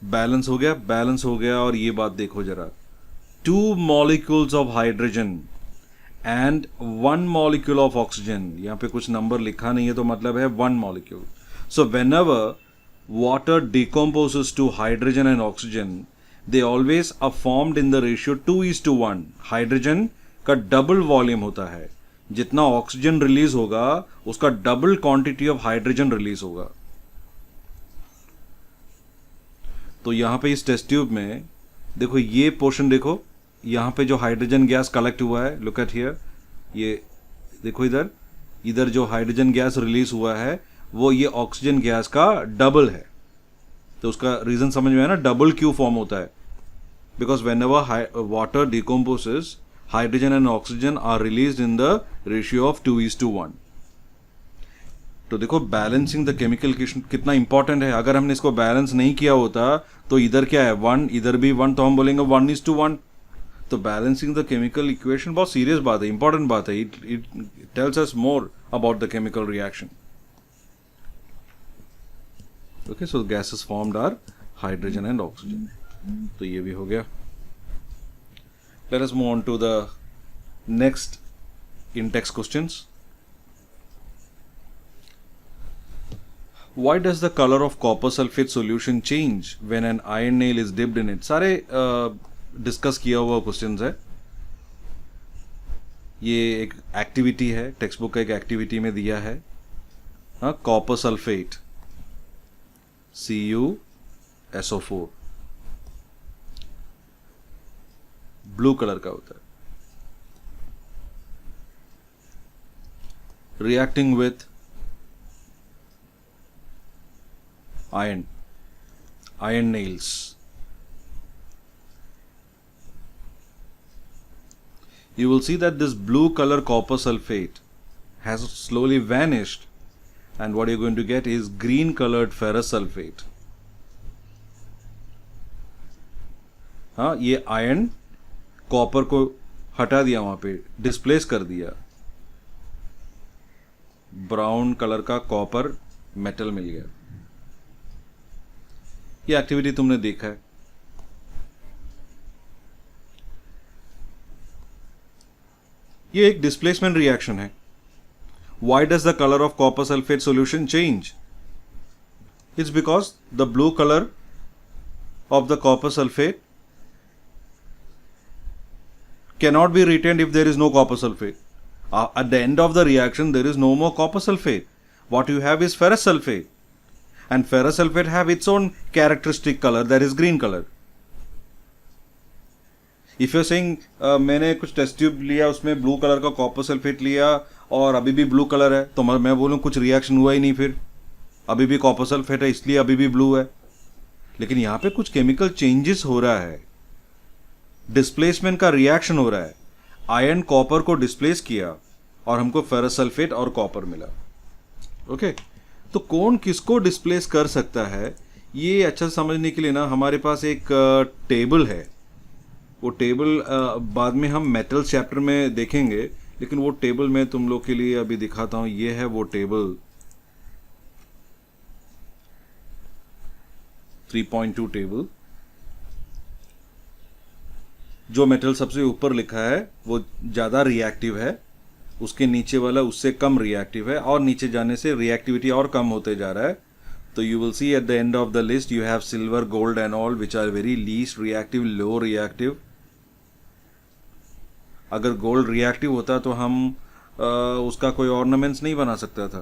बैलेंस हो गया, बैलेंस हो गया। और ये बात देखो जरा, 2 molecules of hydrogen and 1 molecule of oxygen, यहाँ पे कुछ नंबर लिखा नहीं है तो मतलब है 1 molecule. So whenever water decomposes to hydrogen and oxygen, they always are formed in the ratio 2:1। Hydrogen का डबल वॉल्यूम होता है, जितना ऑक्सीजन रिलीज होगा उसका double quantity of hydrogen release होगा। तो यहां पे इस टेस्ट ट्यूब में देखो, ये पोर्शन देखो, यहां पे जो हाइड्रोजन गैस कलेक्ट हुआ है, लुक एट हियर, ये देखो इधर, इधर जो हाइड्रोजन गैस रिलीज हुआ है वो ये ऑक्सीजन गैस का डबल है। तो उसका रीजन समझ में आया ना, डबल क्यू फॉर्म होता है, because whenever water decomposes hydrogen and oxygen are release in the ratio of 2:1। तो देखो बैलेंसिंग द केमिकल कितना इंपॉर्टेंट है। अगर हमने इसको बैलेंस नहीं किया होता तो इधर क्या है 1, इधर भी 1, तो हम बोलेंगे 1:1। तो बैलेंसिंग द केमिकल इक्वेशन बहुत सीरियस बात है, इंपॉर्टेंट बात है। It tells us more about the chemical reaction. Okay, so the gases formed are hydrogen and oxygen. तो ये भी हो गया। Let us move on to the next in-text questions. Why does the color of copper sulfate solution change when an iron nail is dipped in it? सारे discuss किया हुआ questions है। ये एक एक्टिविटी है, टेक्स्ट बुक का एक activity में दिया है। हाँ, copper sulphate CuSO4 blue colour का होता है, reacting with iron nails. You will see that this blue color copper sulfate has slowly vanished, and what you're going to get is green colored ferrous sulfate. हाँ, ये iron copper को हटा दिया, वहां पे डिस्प्लेस कर दिया, ब्राउन कलर का कॉपर मेटल मिल गया। ये एक्टिविटी तुमने देखा है। ये एक डिस्प्लेसमेंट रिएक्शन है। Why does the color of copper sulfate solution change? It's because the blue color of the copper sulfate cannot be retained if there is no copper sulfate. At the end of the reaction, there is no more copper sulfate. What you have is ferrous sulfate, and ferrous sulfate have its own characteristic color, that is green color. If you're saying मैंने कुछ test tube लिया, उसमें blue colour का copper sulphate लिया और अभी भी blue colour है, तो मैं बोलूँ कुछ रिएक्शन हुआ ही नहीं, फिर अभी भी कॉपर सल्फेट है इसलिए अभी भी ब्लू है। लेकिन यहाँ पे कुछ केमिकल चेंजेस हो रहा है, डिस्प्लेसमेंट का रिएक्शन हो रहा है। आयरन कॉपर को डिस्प्लेस किया और हमको फेरस सल्फेट और कॉपर मिला। ओके, तो कौन किसको डिस्प्लेस कर सकता है, ये अच्छा समझने के लिए ना हमारे पास एक टेबल है। वो टेबल बाद में हम मेटल चैप्टर में देखेंगे, लेकिन वो टेबल मैं तुम लोग के लिए अभी दिखाता हूं। ये है वो टेबल 3.2 टेबल। जो मेटल सबसे ऊपर लिखा है वो ज्यादा रिएक्टिव है, उसके नीचे वाला उससे कम रिएक्टिव है, और नीचे जाने से रिएक्टिविटी और कम होते जा रहा है। तो you will see at the end of the list you have silver, gold and all which are very least reactive, low reactive. अगर गोल्ड रिएक्टिव होता तो हम उसका कोई ऑर्नामेंट्स नहीं बना सकता था,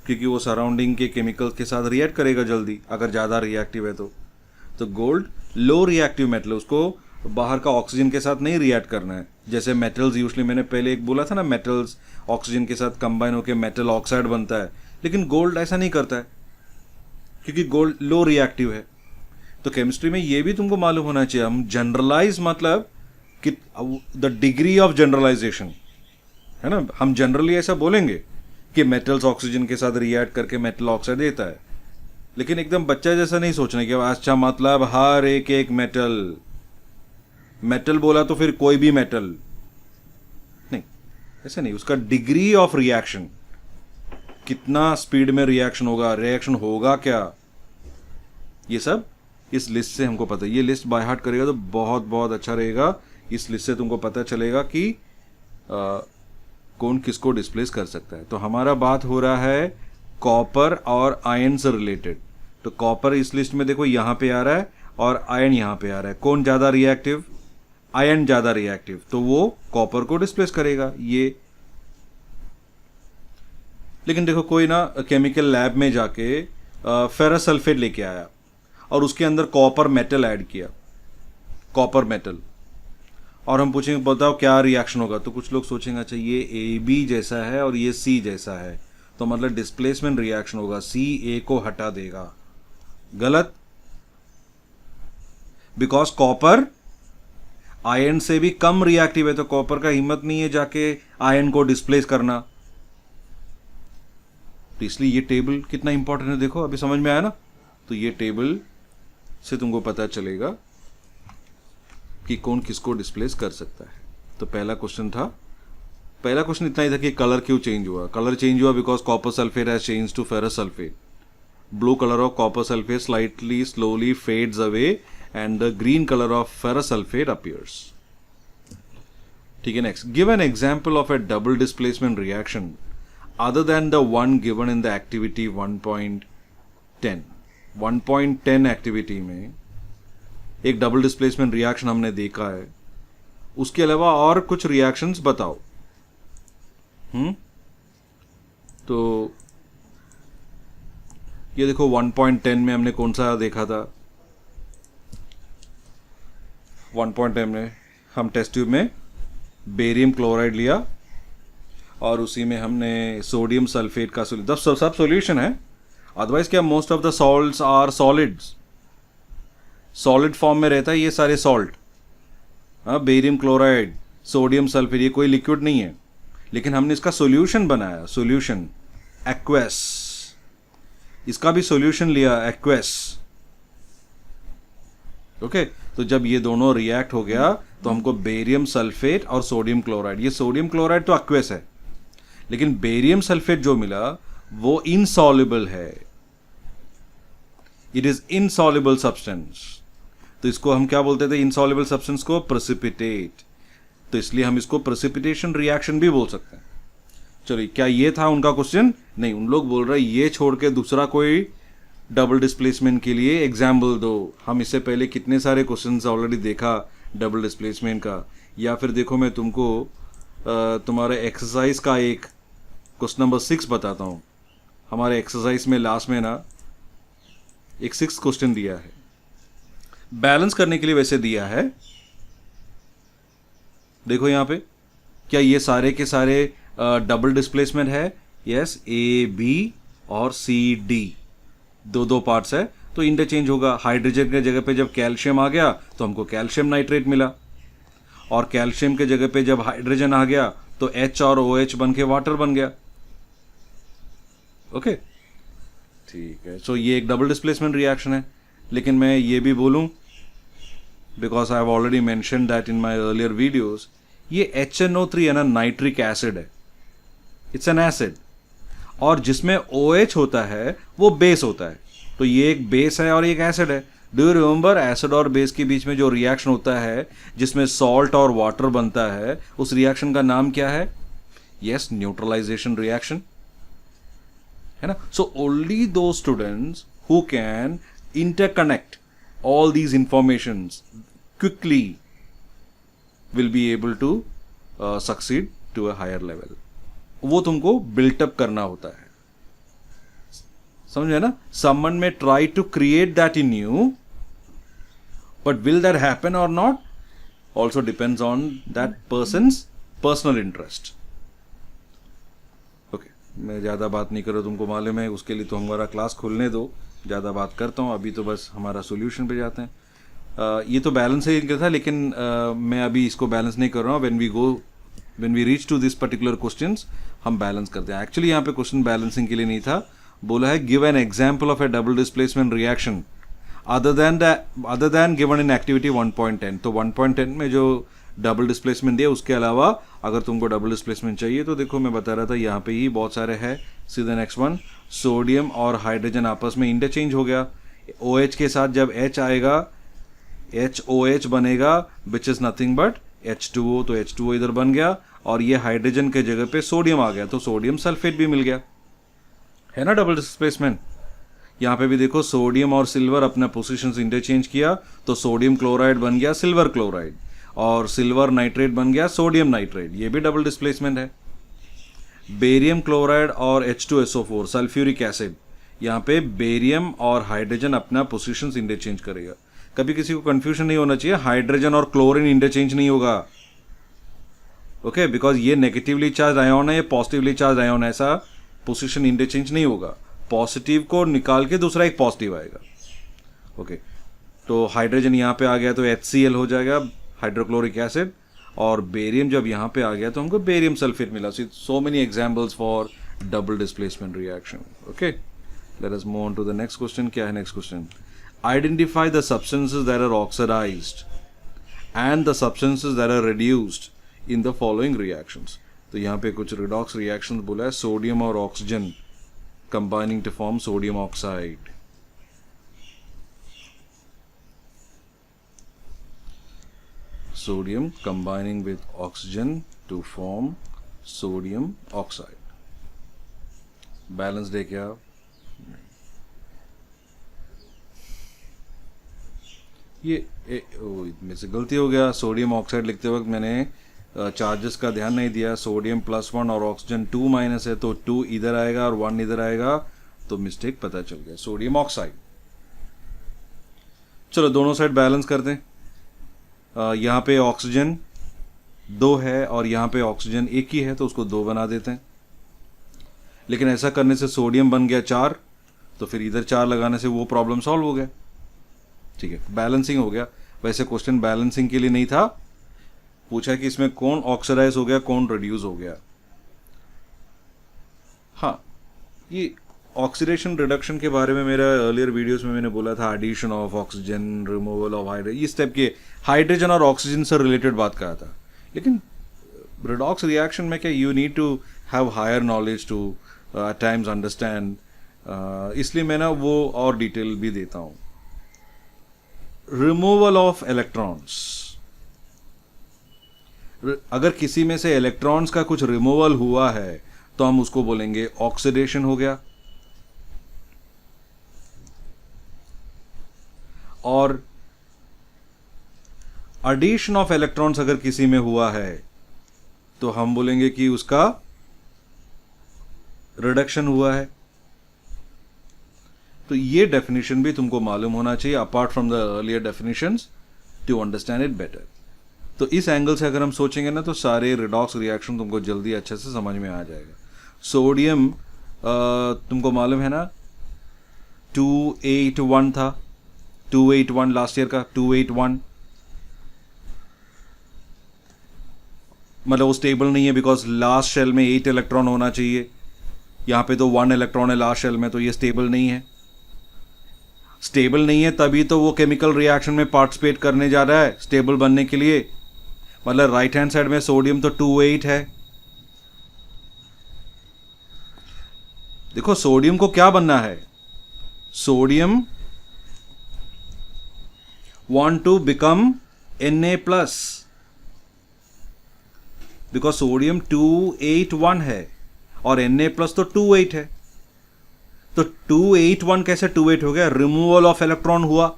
क्योंकि वो सराउंडिंग के केमिकल्स के साथ रिएक्ट करेगा जल्दी अगर ज़्यादा रिएक्टिव है तो गोल्ड लो रिएक्टिव मेटल, उसको बाहर का ऑक्सीजन के साथ नहीं रिएक्ट करना है। जैसे मेटल्स यूजली मैंने पहले एक बोला था ना, मेटल्स ऑक्सीजन के साथ कंबाइन होकर मेटल ऑक्साइड बनता है, लेकिन गोल्ड ऐसा नहीं करता है क्योंकि गोल्ड लो रिएक्टिव है। तो केमिस्ट्री में ये भी तुमको मालूम होना चाहिए। हम जनरलाइज मतलब कि द डिग्री ऑफ जनरलाइजेशन है ना, हम जनरली ऐसा बोलेंगे कि मेटल्स ऑक्सीजन के साथ रिएक्ट करके मेटल ऑक्साइड देता है, लेकिन एकदम बच्चा जैसा नहीं सोचना कि अच्छा मतलब हर एक एक मेटल, मेटल बोला तो फिर कोई भी मेटल नहीं, ऐसा नहीं। उसका डिग्री ऑफ रिएक्शन, कितना स्पीड में रिएक्शन होगा, रिएक्शन होगा क्या, ये सब इस लिस्ट से हमको पता है। ये लिस्ट बाय हार्ट करेगा तो बहुत बहुत अच्छा रहेगा। इस लिस्ट से तुमको पता चलेगा कि कौन किसको डिस्प्लेस कर सकता है। तो हमारा बात हो रहा है कॉपर और आयन से रिलेटेड। तो कॉपर इस लिस्ट में देखो यहां पे आ रहा है और आयन यहां पे आ रहा है। कौन ज्यादा रिएक्टिव? आयन ज्यादा रिएक्टिव, तो वो कॉपर को डिस्प्लेस करेगा ये। लेकिन देखो कोई ना केमिकल लैब में जाके फेरस सल्फेट लेके आया और उसके अंदर कॉपर मेटल ऐड किया, कॉपर मेटल, और हम पूछेंगे बताओ क्या रिएक्शन होगा, तो कुछ लोग सोचेंगे अच्छा ये ए बी जैसा है और ये सी जैसा है, तो मतलब डिस्प्लेसमेंट रिएक्शन होगा, सी ए को हटा देगा। गलत, बिकॉज कॉपर आयन से भी कम रिएक्टिव है, तो कॉपर का हिम्मत नहीं है जाके आयन को डिस्प्लेस करना। तो इसलिए ये टेबल कितना इंपॉर्टेंट है, देखो अभी समझ में आया ना। तो ये टेबल से तुमको पता चलेगा कि कौन किसको डिस्प्लेस कर सकता है। तो पहला क्वेश्चन इतना ही था कि कलर क्यों चेंज हुआ। कलर चेंज हुआ because copper sulphate has change to ferrous sulphate. Blue colour of copper sulphate slightly slowly fades away and the green colour of ferrous sulphate appears. ठीक है, next, give an example of a double displacement reaction other than the one given in the activity 1.10. 1.10 activity में एक double displacement reaction हमने देखा है, उसके अलावा और कुछ रिएक्शंस बताओ। तो ये देखो 1.10 में हमने कौन सा देखा था। 1.10 में हम टेस्ट ट्यूब में बेरियम क्लोराइड लिया और उसी में हमने सोडियम सल्फेट का सब सॉल्यूशन है। अदरवाइज क्या, most of the salts are solids, solid form में रहता है ये सारे salt. Barium chloride, sodium sulphate, ये कोई लिक्विड नहीं है, लेकिन हमने इसका सॉल्यूशन बनाया, सॉल्यूशन एक्वस, इसका भी सॉल्यूशन लिया एक्वस। ओके, तो जब ये दोनों रिएक्ट हो गया तो हमको बेरियम सल्फेट और सोडियम क्लोराइड, ये सोडियम क्लोराइड तो एक्वस है, लेकिन बेरियम सल्फेट जो मिला वो इनसॉल्युबल है, इट इज इनसॉल्युबल सब्सटेंस। तो इसको हम क्या बोलते थे, इनसॉल्युबल सब्सटेंस को प्रेसिपिटेट, तो इसलिए हम इसको प्रेसिपिटेशन रिएक्शन भी बोल सकते हैं। चलिए, क्या ये था उनका क्वेश्चन? नहीं, उन लोग बोल रहे ये छोड़ के दूसरा कोई डबल डिस्प्लेसमेंट के लिए एग्जाम्पल दो। हम इससे पहले कितने सारे क्वेश्चंस ऑलरेडी देखा डबल डिस्प्लेसमेंट का। या फिर देखो मैं तुमको तुम्हारे एक्सरसाइज का एक क्वेश्चन नंबर 6 बताता हूँ। हमारे एक्सरसाइज में लास्ट में ना एक 6 क्वेश्चन दिया है, बैलेंस करने के लिए वैसे दिया है। देखो यहाँ पे, क्या ये सारे के सारे डबल डिस्प्लेसमेंट है? यस, ए बी और सी डी, दो पार्ट्स है, तो इंटरचेंज होगा। हाइड्रोजन के जगह पे जब कैल्शियम आ गया तो हमको कैल्शियम नाइट्रेट मिला, और कैल्शियम के जगह पे जब हाइड्रोजन आ गया तो H और OH बन के वाटर बन गया। ओके, ठीक है। सो ये एक डबल डिस्प्लेसमेंट रिएक्शन है। लेकिन मैं ये भी बोलूं, because I have already mention that in my earlier videos, ये HNO3 है ना, नाइट्रिक एसिड है, इट्स एन एसिड, और जिसमें OH होता है वो बेस होता है। तो ये एक बेस है और एक एसिड है। डू यू रिमेंबर, एसिड और बेस के बीच में जो रिएक्शन होता है जिसमें सॉल्ट और वाटर बनता है, उस रिएक्शन का नाम क्या है? यस, न्यूट्रलाइजेशन रिएक्शन, है ना। So only those students who can interconnect all these informations quickly will be able to succeed to a higher level. वो तुमको बिल्टअप करना होता है, समझे ना। Someone may try to create that in you, but will that happen or not also depends on that person's personal interest. Okay, मैं ज्यादा बात नहीं कर रहा, तुमको मालूम है, उसके लिए तो हमारा क्लास खोलने दो, ज्यादा बात करता हूं। अभी तो बस हमारा सोल्यूशन पे जाते हैं। ये तो बैलेंस ही था, लेकिन मैं अभी इसको बैलेंस नहीं कर रहा हूं। when we reach to this particular questions हम बैलेंस करते हैं। एक्चुअली यहाँ पे क्वेश्चन बैलेंसिंग के लिए नहीं था, बोला है give an example of a double displacement reaction other than given in activity 1.10। तो 1.10 में जो डबल डिस्प्लेसमेंट दिया उसके अलावा अगर तुमको डबल डिस्प्लेसमेंट चाहिए तो देखो मैं बता रहा था यहाँ पे ही बहुत सारे हैं। सीधा नेक्स्ट वन, सोडियम और हाइड्रोजन आपस में इंटरचेंज हो गया। OH के साथ जब H आएगा HOH बनेगा विच इज नथिंग बट H2O, तो H2O इधर बन गया और ये हाइड्रोजन के जगह पे सोडियम आ गया तो सोडियम सल्फेट भी मिल गया, है ना डबल डिस्प्लेसमेंट। यहाँ पे भी देखो सोडियम और सिल्वर अपना पोजीशंस इंटरचेंज किया तो सोडियम क्लोराइड बन गया सिल्वर क्लोराइड और सिल्वर नाइट्रेट बन गया सोडियम नाइट्रेट, ये भी डबल डिस्प्लेसमेंट है। बेरियम क्लोराइड और H2SO4 सल्फ्यूरिक एसिड, यहाँ पे बेरियम और हाइड्रोजन अपना पोजीशंस इंटरचेंज करेगा। कभी किसी को कंफ्यूजन नहीं होना चाहिए, हाइड्रोजन और क्लोरीन इंटरचेंज नहीं होगा, ओके, बिकॉज ये नेगेटिवली चार्ज आयोन है, ये पॉजिटिवली चार्ज आयोन है, ऐसा पोजीशन इंटरचेंज नहीं होगा। पॉजिटिव को निकाल के दूसरा एक पॉजिटिव आएगा, ओके। तो हाइड्रोजन यहाँ पे आ गया तो HCl हो जाएगा हाइड्रोक्लोरिक एसिड, और बेरियम जब यहाँ पे आ गया तो हमको बेरियम सल्फेट मिला। So many examples for double displacement reaction, okay. Let us move on to the next question. क्या है next question? Identify the substances that are oxidised and the substances that are reduced in the following reactions. तो यहाँ पे कुछ redox reactions बोला है, sodium और oxygen combining to form sodium oxide. Sodium combining with oxygen to form sodium oxide. Balance है क्या? ये में से गलती हो गया, सोडियम ऑक्साइड लिखते वक्त मैंने चार्जेस का ध्यान नहीं दिया। सोडियम +1 और ऑक्सीजन 2- है तो 2 इधर आएगा और 1 इधर आएगा, तो मिस्टेक पता चल गया, सोडियम ऑक्साइड। चलो दोनों साइड बैलेंस कर दें। यहाँ पे ऑक्सीजन 2 है और यहाँ पे ऑक्सीजन 1 ही है तो उसको 2 बना देते हैं। लेकिन ऐसा करने से सोडियम बन गया 4, तो फिर इधर 4 लगाने से वो प्रॉब्लम सॉल्व हो गया, ठीक है, बैलेंसिंग हो गया। वैसे क्वेश्चन बैलेंसिंग के लिए नहीं था, पूछा कि इसमें कौन ऑक्सीडाइज हो गया कौन रिड्यूस हो गया। हाँ, ये ऑक्सीडेशन रिडक्शन के बारे में मेरा अर्लियर वीडियोस में मैंने बोला था, addition of oxygen, removal of hydrogen, इस टाइप के हाइड्रोजन और ऑक्सीजन से रिलेटेड बात कहा था। लेकिन रिडॉक्स रिएक्शन में क्या you need to have higher knowledge to at times understand, इसलिए मैं ना वो और डिटेल भी देता हूँ। रिमूवल ऑफ इलेक्ट्रॉन्स, अगर किसी में से इलेक्ट्रॉन्स का कुछ रिमूवल हुआ है तो हम उसको बोलेंगे ऑक्सीडेशन हो गया, और एडिशन ऑफ इलेक्ट्रॉन्स अगर किसी में हुआ है तो हम बोलेंगे कि उसका रिडक्शन हुआ है। तो ये डेफिनेशन भी तुमको मालूम होना चाहिए apart from the earlier definitions to understand it better. तो इस एंगल से अगर हम सोचेंगे ना तो सारे रिडॉक्स रिएक्शन तुमको जल्दी अच्छे से समझ में आ जाएगा। सोडियम तुमको मालूम है ना 281 था, 281 लास्ट ईयर का 281, मतलब वो स्टेबल नहीं है बिकॉज लास्ट शेल में 8 इलेक्ट्रॉन होना चाहिए, यहाँ पे तो 1 इलेक्ट्रॉन है लास्ट शेल में, तो ये स्टेबल नहीं है। स्टेबल नहीं है तभी तो वो केमिकल रिएक्शन में पार्टिसिपेट करने जा रहा है स्टेबल बनने के लिए। मतलब राइट हैंड साइड में सोडियम तो 28 है। देखो सोडियम को क्या बनना है, sodium want to become Na plus, because sodium 281 है और Na प्लस तो 28 है, तो 281 कैसे 28 हो गया? रिमूवल ऑफ इलेक्ट्रॉन हुआ,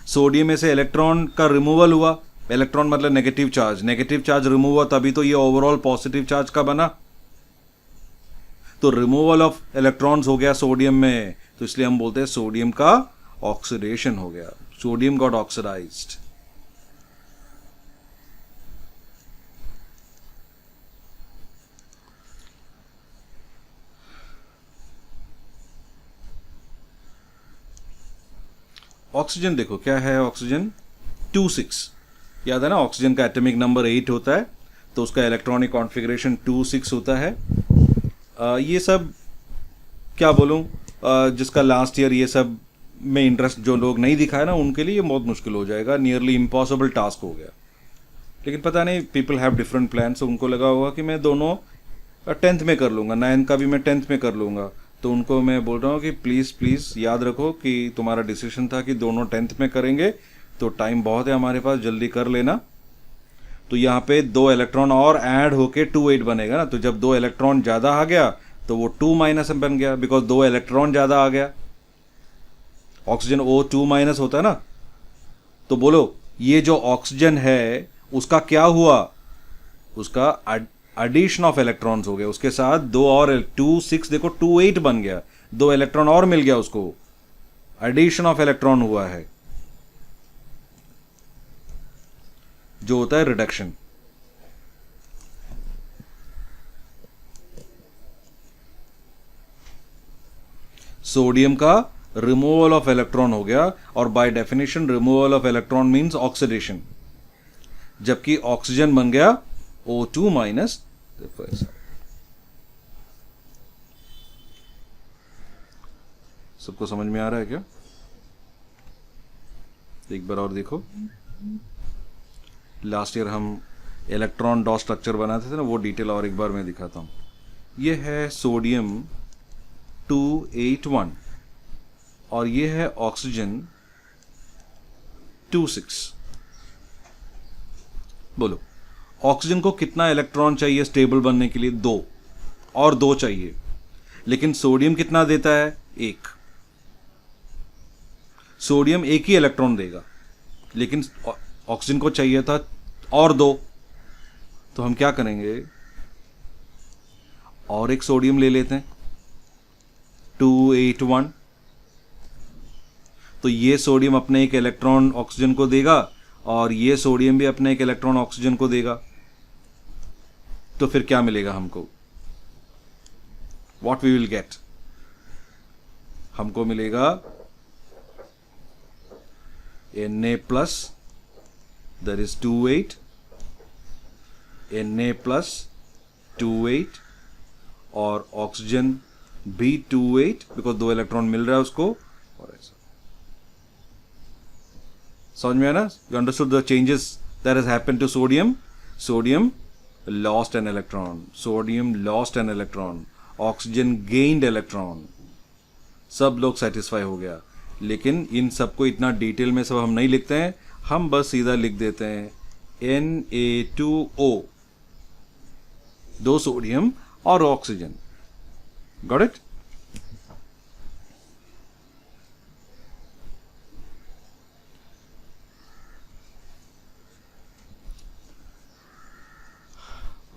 सोडियम में से इलेक्ट्रॉन का रिमूवल हुआ। इलेक्ट्रॉन मतलब negative charge, negative charge remove हुआ तभी तो ये ओवरऑल पॉजिटिव चार्ज का बना। तो रिमूवल ऑफ इलेक्ट्रॉन्स हो गया सोडियम में, तो इसलिए हम बोलते हैं सोडियम का ऑक्सीडेशन हो गया, सोडियम गॉट ऑक्सीडाइज्ड। ऑक्सीजन देखो क्या है, ऑक्सीजन 26, याद है ना, ऑक्सीजन का एटॉमिक नंबर 8 होता है तो उसका इलेक्ट्रॉनिक कॉन्फ़िगरेशन 26 होता है। ये सब क्या बोलूँ, जिसका लास्ट ईयर ये सब में इंटरेस्ट जो लोग नहीं दिखाए ना, उनके लिए ये बहुत मुश्किल हो जाएगा, नियरली इम्पॉसिबल टास्क हो गया। लेकिन पता नहीं, पीपल हैव डिफरेंट प्लान्स। उनको लगा होगा कि मैं दोनों 10th में कर लूँगा, 9th का भी मैं 10th में कर लूँगा। तो उनको मैं बोल रहा हूँ कि प्लीज़ प्लीज़ याद रखो कि तुम्हारा डिसीजन था कि दोनों 10th में करेंगे, तो टाइम बहुत है हमारे पास, जल्दी कर लेना। तो यहाँ पे 2 इलेक्ट्रॉन और ऐड होके 2 8 बनेगा ना, तो जब 2 इलेक्ट्रॉन ज़्यादा आ गया तो वो 2 माइनस बन गया, बिकॉज 2 इलेक्ट्रॉन ज़्यादा आ गया। ऑक्सीजन O2- होता है ना, तो बोलो ये जो ऑक्सीजन है उसका क्या हुआ, उसका एडिशन ऑफ इलेक्ट्रॉन्स हो गया, उसके साथ 2 और 2 6, देखो 2 8 बन गया, 2 इलेक्ट्रॉन और मिल गया उसको, एडिशन ऑफ इलेक्ट्रॉन हुआ है, जो होता है रिडक्शन। सोडियम का रिमूवल ऑफ इलेक्ट्रॉन हो गया, और by definition removal of electron means oxidation, जबकि ऑक्सीजन बन गया O2-। देखो ऐसा सबको समझ में आ रहा है क्या? एक बार और देखो, लास्ट ईयर हम इलेक्ट्रॉन डॉट स्ट्रक्चर बनाते थे ना, वो डिटेल और एक बार मैं दिखाता हूं। ये है सोडियम 281 और ये है ऑक्सीजन 26। बोलो ऑक्सीजन को कितना इलेक्ट्रॉन चाहिए स्टेबल बनने के लिए? 2 और 2 चाहिए, लेकिन सोडियम कितना देता है? 1। सोडियम 1 ही इलेक्ट्रॉन देगा, लेकिन ऑक्सीजन को चाहिए था और 2। तो हम क्या करेंगे, और एक सोडियम ले लेते हैं 281। तो ये सोडियम अपने एक इलेक्ट्रॉन ऑक्सीजन को देगा और ये सोडियम भी अपने एक इलेक्ट्रॉन ऑक्सीजन को देगा। तो फिर क्या मिलेगा हमको? What we will get? हमको मिलेगा Na+, that is 28, Na+28 और ऑक्सीजन भी 28, बिकॉज 2 इलेक्ट्रॉन मिल रहा है उसको, और ऐसा। समझ में आया ना? You understood the changes that has happened to sodium. Sodium lost an electron, sodium lost an electron, oxygen gained electron, सब लोग सेटिस्फाई हो गया। लेकिन इन सबको इतना डिटेल में सब हम नहीं लिखते हैं, हम बस सीधा लिख देते हैं Na2O, 2 सोडियम और ऑक्सीजन। Got it?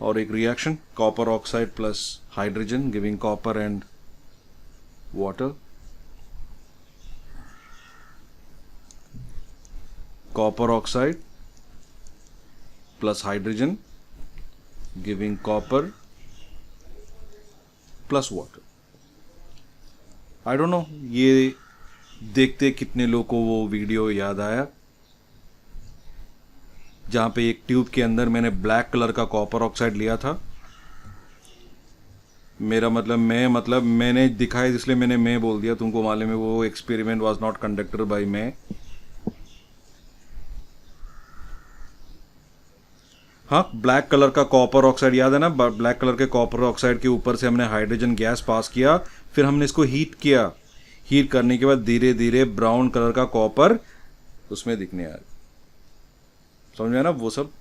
और एक reaction copper oxide plus hydrogen giving copper and water. Copper oxide plus hydrogen giving copper plus water. I don't know, ये देखते कितने लोगों को वो वीडियो याद आया जहां पे एक ट्यूब के अंदर मैंने ब्लैक कलर का कॉपर ऑक्साइड लिया था। मेरा मतलब मैंने दिखाया, इसलिए मैंने मैं बोल दिया, तुमको मालूम है वो experiment was not conducted by मैं। हाँ, ब्लैक कलर का कॉपर ऑक्साइड याद है ना? ब्लैक कलर के कॉपर ऑक्साइड के ऊपर से हमने हाइड्रोजन गैस पास किया, फिर हमने इसको हीट किया। हीट करने के बाद धीरे धीरे ब्राउन कलर का कॉपर उसमें दिखने आया। समझ में आया ना? वो सब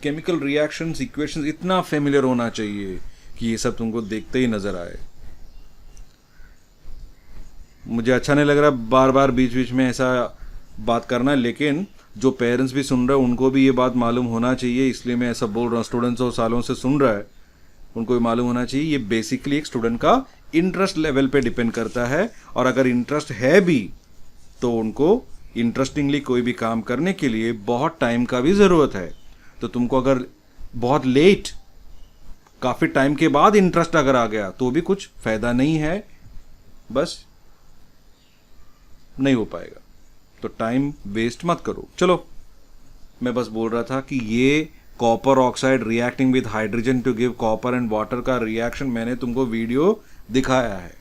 केमिकल रिएक्शंस, इक्वेशंस इतना फेमिलियर होना चाहिए कि ये सब तुमको देखते ही नजर आए। मुझे अच्छा नहीं लग रहा बार बार बीच बीच में ऐसा बात करना, लेकिन जो पेरेंट्स भी सुन रहे हैं उनको भी ये बात मालूम होना चाहिए, इसलिए मैं ऐसा बोल रहा हूँ। स्टूडेंट्स और सालों से सुन रहा है, उनको भी मालूम होना चाहिए। ये बेसिकली एक स्टूडेंट का इंटरेस्ट लेवल पे डिपेंड करता है, और अगर इंटरेस्ट है भी तो उनको इंटरेस्टिंगली कोई भी काम करने के लिए बहुत टाइम का भी ज़रूरत है। तो तुमको अगर बहुत लेट, काफ़ी टाइम के बाद इंटरेस्ट अगर आ गया तो भी कुछ फ़ायदा नहीं है, बस नहीं हो पाएगा। तो टाइम वेस्ट मत करो। चलो, मैं बस बोल रहा था कि ये copper oxide reacting with hydrogen to give copper and water का रिएक्शन मैंने तुमको वीडियो दिखाया है।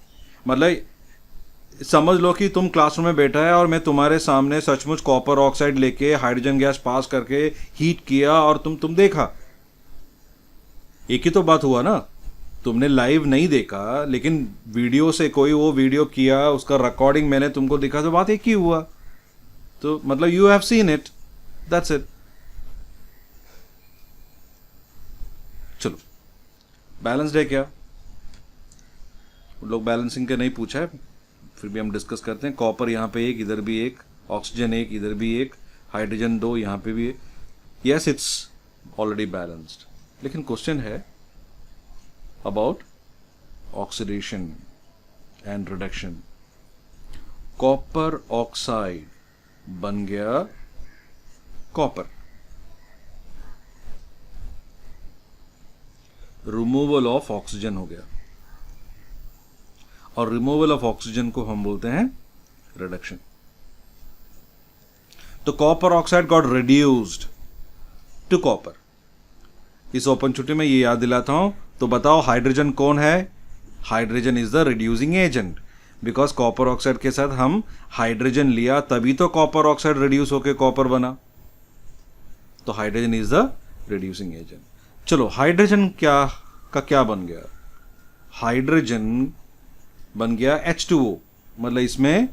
मतलब समझ लो कि तुम क्लासरूम में बैठा है और मैं तुम्हारे सामने सचमुच कॉपर ऑक्साइड लेके हाइड्रोजन गैस पास करके हीट किया और तुम देखा। एक ही तो बात हुआ ना, तुमने लाइव नहीं देखा लेकिन वीडियो से कोई वो वीडियो किया, उसका रिकॉर्डिंग मैंने तुमको दिखा, तो बात एक ही हुआ। तो मतलब you have seen it, that's it. चलो बैलेंस्ड है क्या? लोग बैलेंसिंग का नहीं पूछा है, फिर भी हम डिस्कस करते हैं। कॉपर यहाँ पे एक, इधर भी एक, ऑक्सीजन एक, इधर भी एक, हाइड्रोजन दो, यहाँ पे भी एक। Yes, it's already balanced. लेकिन क्वेश्चन है about oxidation and reduction. Copper oxide बन गया कॉपर, रिमूवल ऑफ ऑक्सीजन हो गया, और रिमूवल ऑफ ऑक्सीजन को हम बोलते हैं रिडक्शन। तो copper oxide got reduced to copper. इस ओपन छुट्टी में ये याद दिलाता हूं, तो बताओ हाइड्रोजन कौन है? Hydrogen is the reducing agent, because copper oxide के साथ हम हाइड्रोजन लिया तभी तो कॉपर ऑक्साइड रिड्यूस होकर कॉपर बना। तो hydrogen is the reducing agent. चलो हाइड्रोजन क्या बन गया? हाइड्रोजन बन गया H2O, मतलब इसमें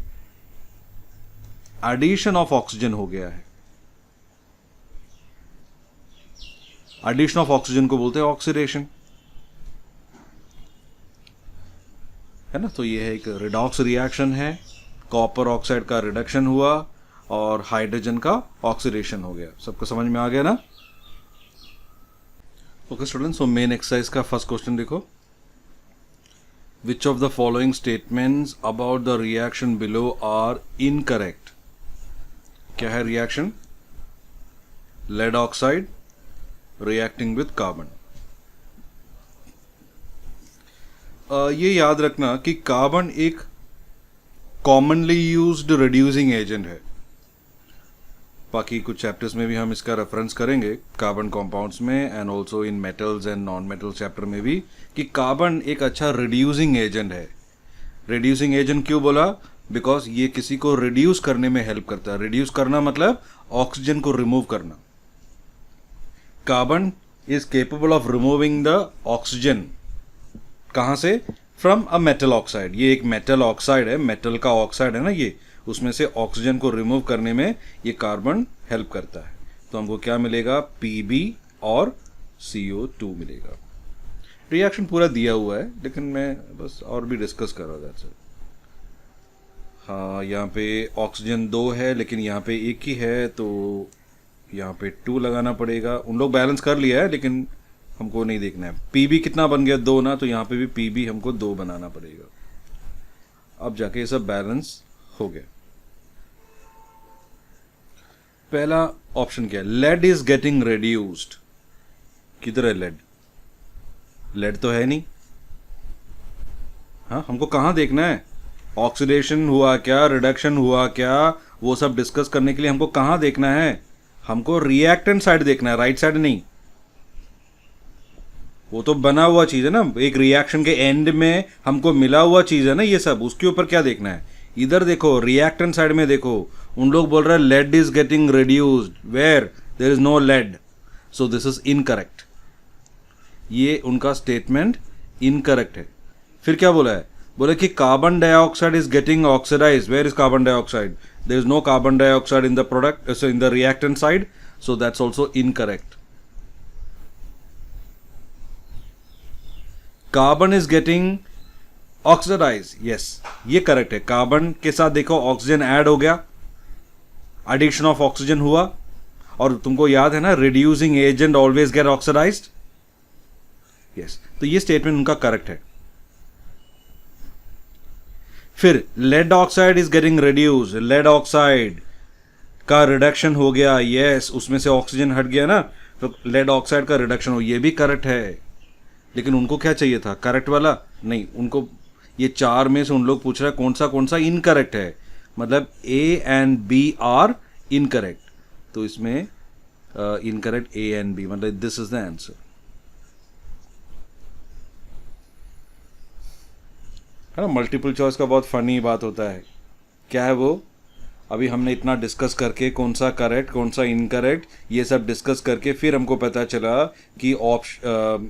एडिशन ऑफ ऑक्सीजन हो गया है। एडिशन ऑफ ऑक्सीजन को बोलते हैं ऑक्सीडेशन, है ना। तो ये है एक रिडॉक्स रिएक्शन है, कॉपर ऑक्साइड का रिडक्शन हुआ और हाइड्रोजन का ऑक्सीडेशन हो गया। सबको समझ में आ गया ना? Okay students, so main exercise का फर्स्ट क्वेश्चन देखो। Which of the following statements about the reaction below are incorrect? क्या है reaction? Lead oxide reacting with carbon. ये याद रखना कि कार्बन एक कॉमनली यूज्ड रिड्यूसिंग एजेंट है। बाकी कुछ चैप्टर्स में भी हम इसका रेफरेंस करेंगे, कार्बन कंपाउंड्स में and also in metals and non metal chapter में भी, कि कार्बन एक अच्छा रिड्यूसिंग एजेंट है। रिड्यूसिंग एजेंट क्यों बोला? बिकॉज ये किसी को रिड्यूस करने में हेल्प करता है। रिड्यूस करना मतलब ऑक्सीजन को रिमूव करना। Carbon is capable of removing the oxygen. कहां से? From a metal oxide. ये एक मेटल ऑक्साइड है, मेटल का ऑक्साइड है ना ये, उसमें से ऑक्सीजन को रिमूव करने में ये कार्बन हेल्प करता है। तो हमको क्या मिलेगा? Pb और CO2 मिलेगा। रिएक्शन पूरा दिया हुआ है लेकिन मैं बस और भी डिस्कस कर रहा था। हाँ, यहाँ पे ऑक्सीजन 2 है लेकिन यहाँ पे एक ही है, तो यहाँ पे 2 लगाना पड़ेगा। उन लोग बैलेंस कर लिया है लेकिन हमको नहीं देखना है। Pb कितना बन गया? 2 ना, तो यहाँ पे भी Pb हमको 2 बनाना पड़ेगा। अब जाके ये सब बैलेंस हो गया। पहला ऑप्शन क्या है? Lead is getting reduced. किधर है लेड? लेड तो है नहीं। हाँ, हमको कहां देखना है? ऑक्सीडेशन हुआ क्या, रिडक्शन हुआ क्या, वो सब डिस्कस करने के लिए हमको कहां देखना है? हमको रिएक्टेंट साइड देखना है, राइट साइड नहीं। वो तो बना हुआ चीज है ना, एक रिएक्शन के एंड में हमको मिला हुआ चीज है ना ये सब, उसके ऊपर क्या देखना है? इधर देखो, रिएक्टेंट साइड में देखो। उन लोग बोल रहे हैं lead is getting reduced, where there is no lead, so this is incorrect. ये उनका स्टेटमेंट इनकरेक्ट है। फिर क्या बोला है? बोले कि carbon dioxide is getting oxidised. Where is carbon dioxide? There is no carbon dioxide in the product, in the reactant side, so that's also incorrect. Carbon is getting oxidise, yes, ये correct है। Carbon के साथ देखो oxygen add हो गया, addition of oxygen हुआ, और तुमको याद है ना reducing agent always get oxidised, yes. तो ये स्टेटमेंट उनका करेक्ट है। फिर lead oxide is getting reduce, lead oxide का रिडक्शन हो गया, यस, उसमें से ऑक्सीजन हट गया ना, तो लेड ऑक्साइड का रिडक्शन हो, ये भी करेक्ट है। लेकिन उनको क्या चाहिए था? करेक्ट वाला नहीं, उनको ये 4 में से उन लोग पूछ रहे हैं कौन सा इनकरेक्ट है, मतलब A and B are incorrect. तो इसमें इनकरेक्ट A एंड B, मतलब दिस इज द आंसर। है ना, मल्टीपल चॉइस का बहुत फनी बात होता है। क्या है वो? अभी हमने इतना डिस्कस करके कौन सा करेक्ट कौन सा इनकरेक्ट ये सब डिस्कस करके फिर हमको पता चला कि option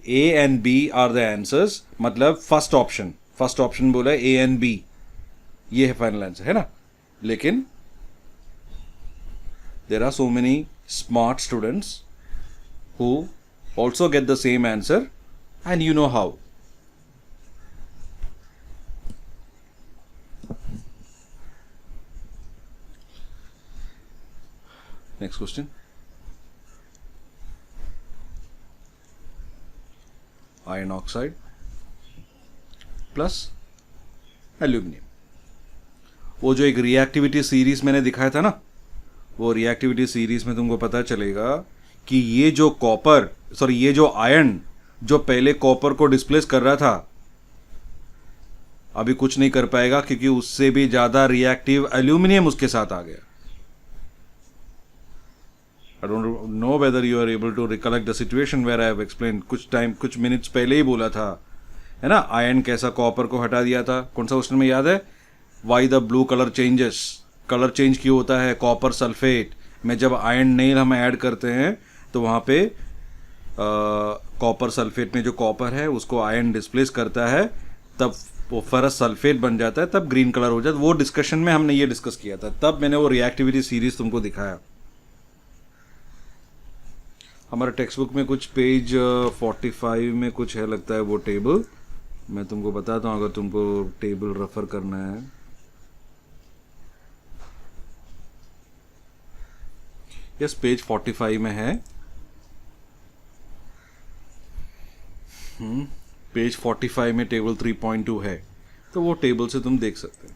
A and B are the answers, मतलब फर्स्ट ऑप्शन बोला ए एंड बी, ये है फाइनल आंसर, है ना। लेकिन there are so many smart students who also get the same answer and you know how. Next question. Iron oxide plus aluminium. वो जो एक रिएक्टिविटी सीरीज मैंने दिखाया था ना, वो रिएक्टिविटी सीरीज में तुमको पता चलेगा कि ये जो आयरन जो पहले कॉपर को डिस्प्लेस कर रहा था, अभी कुछ नहीं कर पाएगा क्योंकि उससे भी ज्यादा रिएक्टिव एल्यूमिनियम उसके साथ आ गया। I don't know whether you are able to recollect the situation where I have explained, कुछ मिनट्स पहले ही बोला था, है ना, आयरन कैसा कॉपर को हटा दिया था। कौन सा क्वेश्चन में याद है? Why the blue colour changes, colour change क्यों होता है? कॉपर सल्फेट में जब आयरन नेल हम ऐड करते हैं तो वहाँ पे कॉपर सल्फेट में जो कॉपर है उसको आयरन डिस्प्लेस करता है, तब वो फरस सल्फेट बन जाता है, तब ग्रीन कलर हो जाता है। वो डिस्कशन में हमने ये डिस्कस किया था, तब मैंने वो रिएक्टिविटी सीरीज तुमको दिखाया। हमारे टेक्स्ट बुक में कुछ पेज 45 में कुछ है लगता है वो टेबल, मैं तुमको बताता हूँ अगर तुमको टेबल रेफर करना है। यस, पेज 45 में है। पेज 45 में टेबल 3.2 है, तो वो टेबल से तुम देख सकते हो।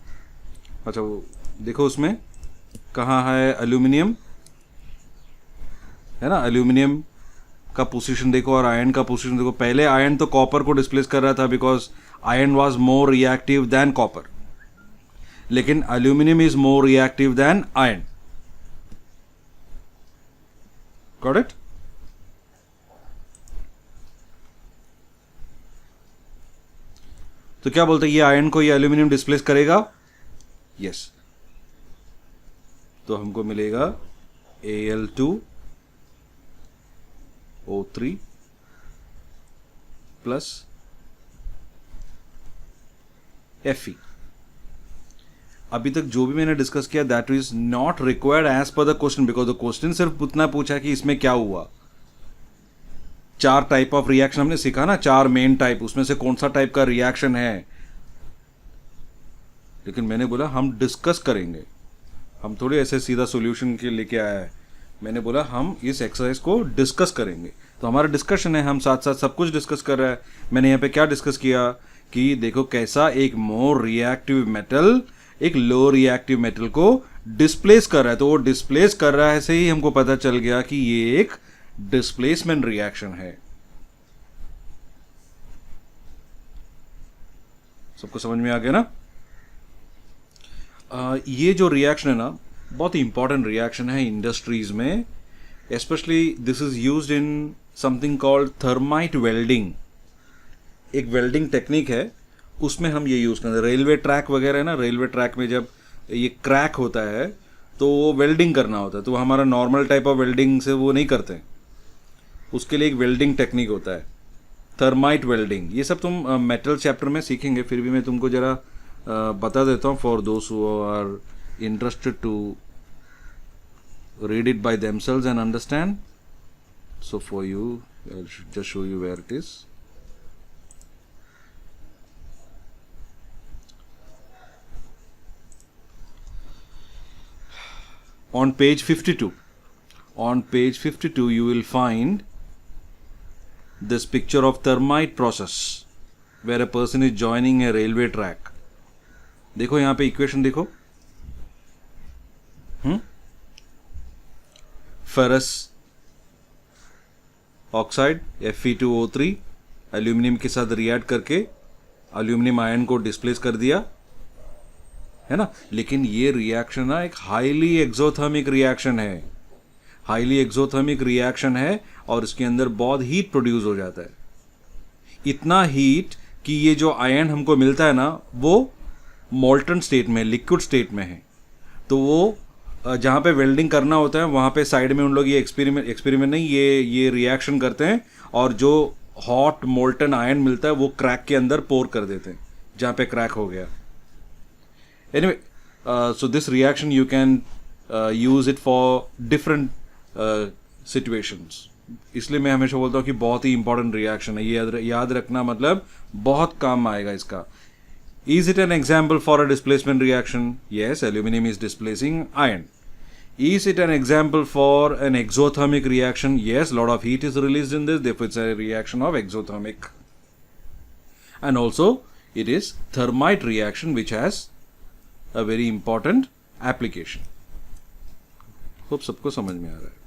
अच्छा, वो देखो उसमें कहाँ है एल्यूमिनियम, है ना, एल्यूमिनियम का पोजीशन देखो और आयरन का पोजीशन देखो। पहले आयरन तो कॉपर को डिस्प्लेस कर रहा था because iron was more reactive than copper, लेकिन aluminium is more reactive than iron. Got it? तो क्या बोलते हैं, ये आयरन को ये एल्यूमिनियम डिस्प्लेस करेगा? यस। तो हमको मिलेगा Al2O3 प्लस Fe। अभी तक जो भी मैंने डिस्कस किया that is not required as per the question, because the question सिर्फ उतना पूछा कि इसमें क्या हुआ। 4 टाइप ऑफ रिएक्शन हमने सीखा ना, 4 मेन टाइप, उसमें से कौन सा टाइप का रिएक्शन है। लेकिन मैंने बोला हम डिस्कस करेंगे, हम थोड़ी ऐसे सीधा सॉल्यूशन के लेके आया है। मैंने बोला हम इस एक्सरसाइज को डिस्कस करेंगे, तो हमारा डिस्कशन है, हम साथ साथ सब कुछ डिस्कस कर रहे हैं। मैंने यहाँ पे क्या डिस्कस किया कि देखो कैसा एक मोर रिएक्टिव मेटल एक लो रिएक्टिव मेटल को डिस्प्लेस कर रहा है, तो वो डिस्प्लेस कर रहा है से ही हमको पता चल गया कि ये एक डिस्प्लेसमेंट रिएक्शन है। सबको समझ में आ गया ना? ये जो रिएक्शन है ना, बहुत ही इंपॉर्टेंट रिएक्शन है इंडस्ट्रीज में, especially this is used in something called thermite welding. एक वेल्डिंग टेक्निक है, उसमें हम ये यूज करते हैं। रेलवे ट्रैक वगैरह है ना, रेलवे ट्रैक में जब ये क्रैक होता है तो वो वेल्डिंग करना होता है, तो हमारा नॉर्मल टाइप ऑफ वेल्डिंग से वो नहीं करते, उसके लिए एक वेल्डिंग टेक्निक होता है, थर्माइट वेल्डिंग। ये सब तुम मेटल चैप्टर में सीखेंगे, फिर भी मैं तुमको जरा बता देता हूँ for those who are interested to read it by themselves and understand. So for you, I'll just show you where it is. On page 52. On page 52 you will find this picture of thermite process where a person is joining a railway track. देखो यहाँ पे equation देखो, ferrous oxide Fe2O3 aluminium के साथ react करके aluminium ion को displace कर दिया, है ना। लेकिन ये रिएक्शन ना एक हाईली एक्सोथर्मिक रिएक्शन है, हाईली एक्सोथर्मिक रिएक्शन है और इसके अंदर बहुत हीट प्रोड्यूस हो जाता है। इतना हीट कि ये जो आयन हमको मिलता है ना वो मोल्टन स्टेट में, लिक्विड स्टेट में है। तो वो जहाँ पे वेल्डिंग करना होता है वहाँ पे साइड में उन लोग ये एक्सपेरिमेंट नहीं, ये रिएक्शन करते हैं और जो हॉट मोल्टन आयन मिलता है वो क्रैक के अंदर पोर कर देते हैं जहाँ पे क्रैक हो गया। Anyway, so this reaction you can use it for different situations. इसलिए मैं हमेशा बोलता हूँ कि बहुत ही इंपॉर्टेंट रिएक्शन है, ये याद रखना, मतलब बहुत काम आएगा इसका। Is it an example for a displacement reaction? Yes, aluminum is displacing iron. Is it an example for an exothermic reaction? Yes, a lot of heat is released in this, therefore it's a reaction of exothermic. And also, it is thermite reaction which has a very important application. Hope सबको समझ में आ रहा है।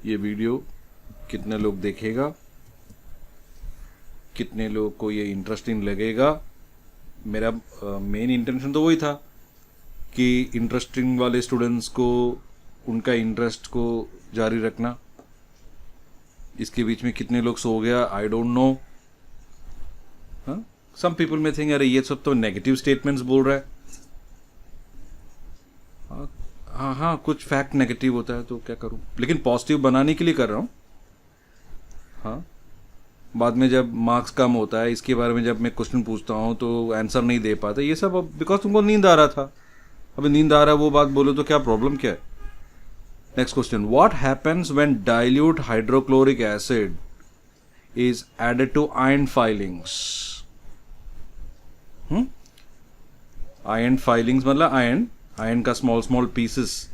ये video कितने लोग देखेगा, कितने लोग को ये इंटरेस्टिंग लगेगा। मेरा मेन इंटेंशन तो वही था कि इंटरेस्टिंग वाले स्टूडेंट्स को उनका इंटरेस्ट को जारी रखना। इसके बीच में कितने लोग सो गया आई डोंट नो। हाँ, सम पीपल में थिंक अरे ये सब तो नेगेटिव स्टेटमेंट्स बोल रहा है। हाँ हाँ, कुछ फैक्ट नेगेटिव होता है तो क्या करूं, लेकिन पॉजिटिव बनाने के लिए कर रहा हूं। हाँ, बाद में जब मार्क्स कम होता है इसके बारे में जब मैं क्वेश्चन पूछता हूँ तो आंसर नहीं दे पाता, ये सब बिकॉज तुमको नींद आ रहा था। अभी नींद आ रहा है वो बात बोलो तो क्या प्रॉब्लम क्या है। Next question, what happens when dilute hydrochloric acid is added to iron filings. Iron filings मतलब आयन का small pieces,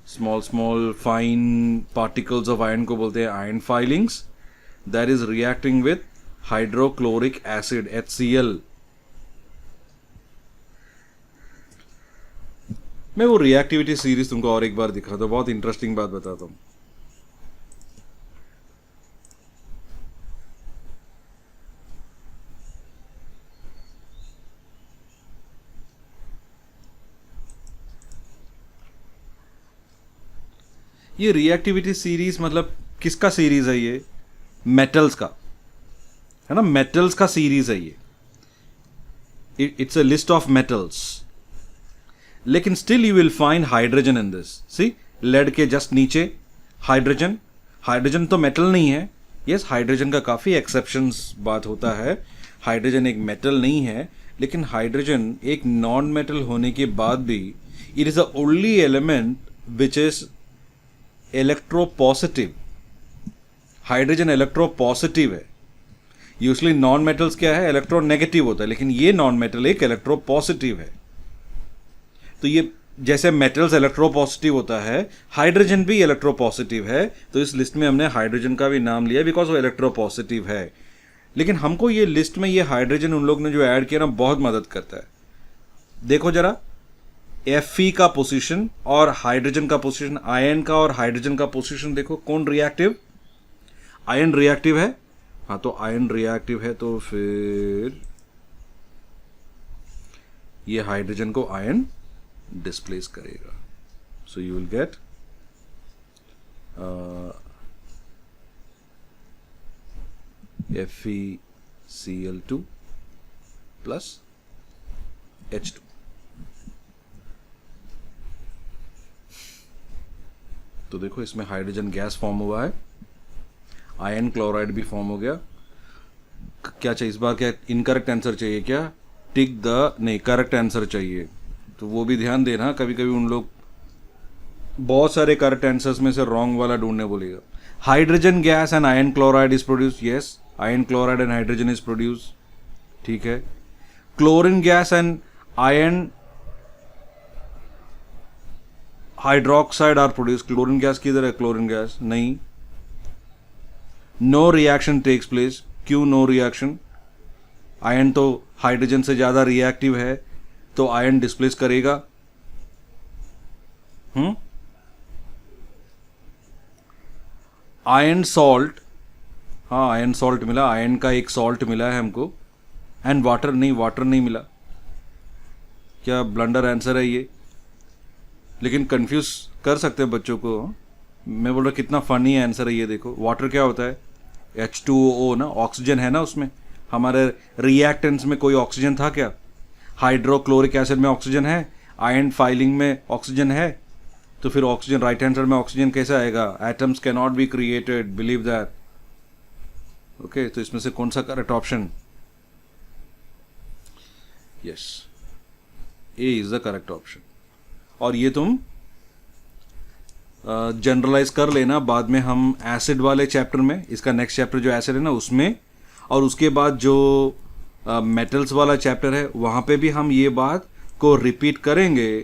small fine particles of iron को बोलते हैं iron filings. That is reacting with hydrochloric acid HCl। मैं वो reactivity series तुमको और एक बार दिखाता हूं, बहुत इंटरेस्टिंग बात बताता हूं। ये रिएक्टिविटी सीरीज मतलब किसका सीरीज है ये? मेटल्स का है ना, मेटल्स का सीरीज है ये। It's a list of metals, लेकिन still you will find hydrogen in this. See, lead के जस्ट नीचे हाइड्रोजन तो मेटल नहीं है। यस, हाइड्रोजन का काफी एक्सेप्शंस बात होता है, हाइड्रोजन एक मेटल नहीं है, लेकिन हाइड्रोजन एक नॉन मेटल होने के बाद भी it is the only element which is electropositive. Hydrogen electropositive है। यूजली नॉन मेटल्स क्या है, इलेक्ट्रोनेगेटिव होता है, लेकिन ये नॉन मेटल एक इलेक्ट्रोपॉजिटिव है। तो ये जैसे मेटल्स इलेक्ट्रोपॉजिटिव होता है, हाइड्रोजन भी इलेक्ट्रोपॉजिटिव है। तो इस लिस्ट में हमने हाइड्रोजन का भी नाम लिया बिकॉज वो इलेक्ट्रोपॉजिटिव है। लेकिन हमको ये लिस्ट में ये हाइड्रोजन उन लोग ने जो ऐड किया ना बहुत मदद करता है। देखो जरा, Fe का पोजीशन और हाइड्रोजन का पोजीशन, आयन का और हाइड्रोजन का पोजीशन देखो, कौन रिएक्टिव? आयन रिएक्टिव है। हाँ, तो आयन रिएक्टिव है तो फिर ये हाइड्रोजन को आयन डिस्प्लेस करेगा। So you will get FeCl2 plus H2। तो देखो इसमें हाइड्रोजन गैस फॉर्म हुआ है, आयन क्लोराइड भी फॉर्म हो गया। क्या चाहिए इस बार? क्या इनकरेक्ट आंसर चाहिए क्या? टिक द, नहीं, करेक्ट आंसर चाहिए। तो वो भी ध्यान देना, कभी कभी उन लोग बहुत सारे करेक्ट आंसर्स में से रॉन्ग वाला ढूंढने बोलेगा। Hydrogen gas and iron chloride is produce. Yes, iron chloride and hydrogen is produce. ठीक है। Chlorine gas and iron hydroxide are produce. Chlorine gas किधर है? क्लोरीन गैस नहीं। No reaction takes place. क्यों नो रिएक्शन? आयन तो hydrogen से ज्यादा reactive है तो आयन डिस्प्लेस करेगा। आयन सॉल्ट, हाँ आयन सॉल्ट मिला, आयन का एक सॉल्ट मिला है हमको। एंड वाटर नहीं, वाटर नहीं मिला। क्या ब्लंडर आंसर है ये? लेकिन कंफ्यूज कर सकते हैं बच्चों को। मैं बोल रहा कितना फनी आंसर है ये। देखो वाटर क्या होता है? H2O ना, ऑक्सीजन है ना उसमें, हमारे रिएक्टेंट्स में कोई ऑक्सीजन था क्या? हाइड्रोक्लोरिक एसिड में ऑक्सीजन है, आयन फाइलिंग में ऑक्सीजन है, तो फिर ऑक्सीजन राइट हैंड साइड में ऑक्सीजन कैसे आएगा? Atoms can not be created, believe that. Okay, तो इसमें से कौन सा correct option? Yes, A is the correct option. और ये तुम जनरलाइज कर लेना, बाद में हम एसिड वाले चैप्टर में, इसका नेक्स्ट चैप्टर जो एसिड है ना उसमें, और उसके बाद जो मेटल्स वाला चैप्टर है वहाँ पे भी हम ये बात को रिपीट करेंगे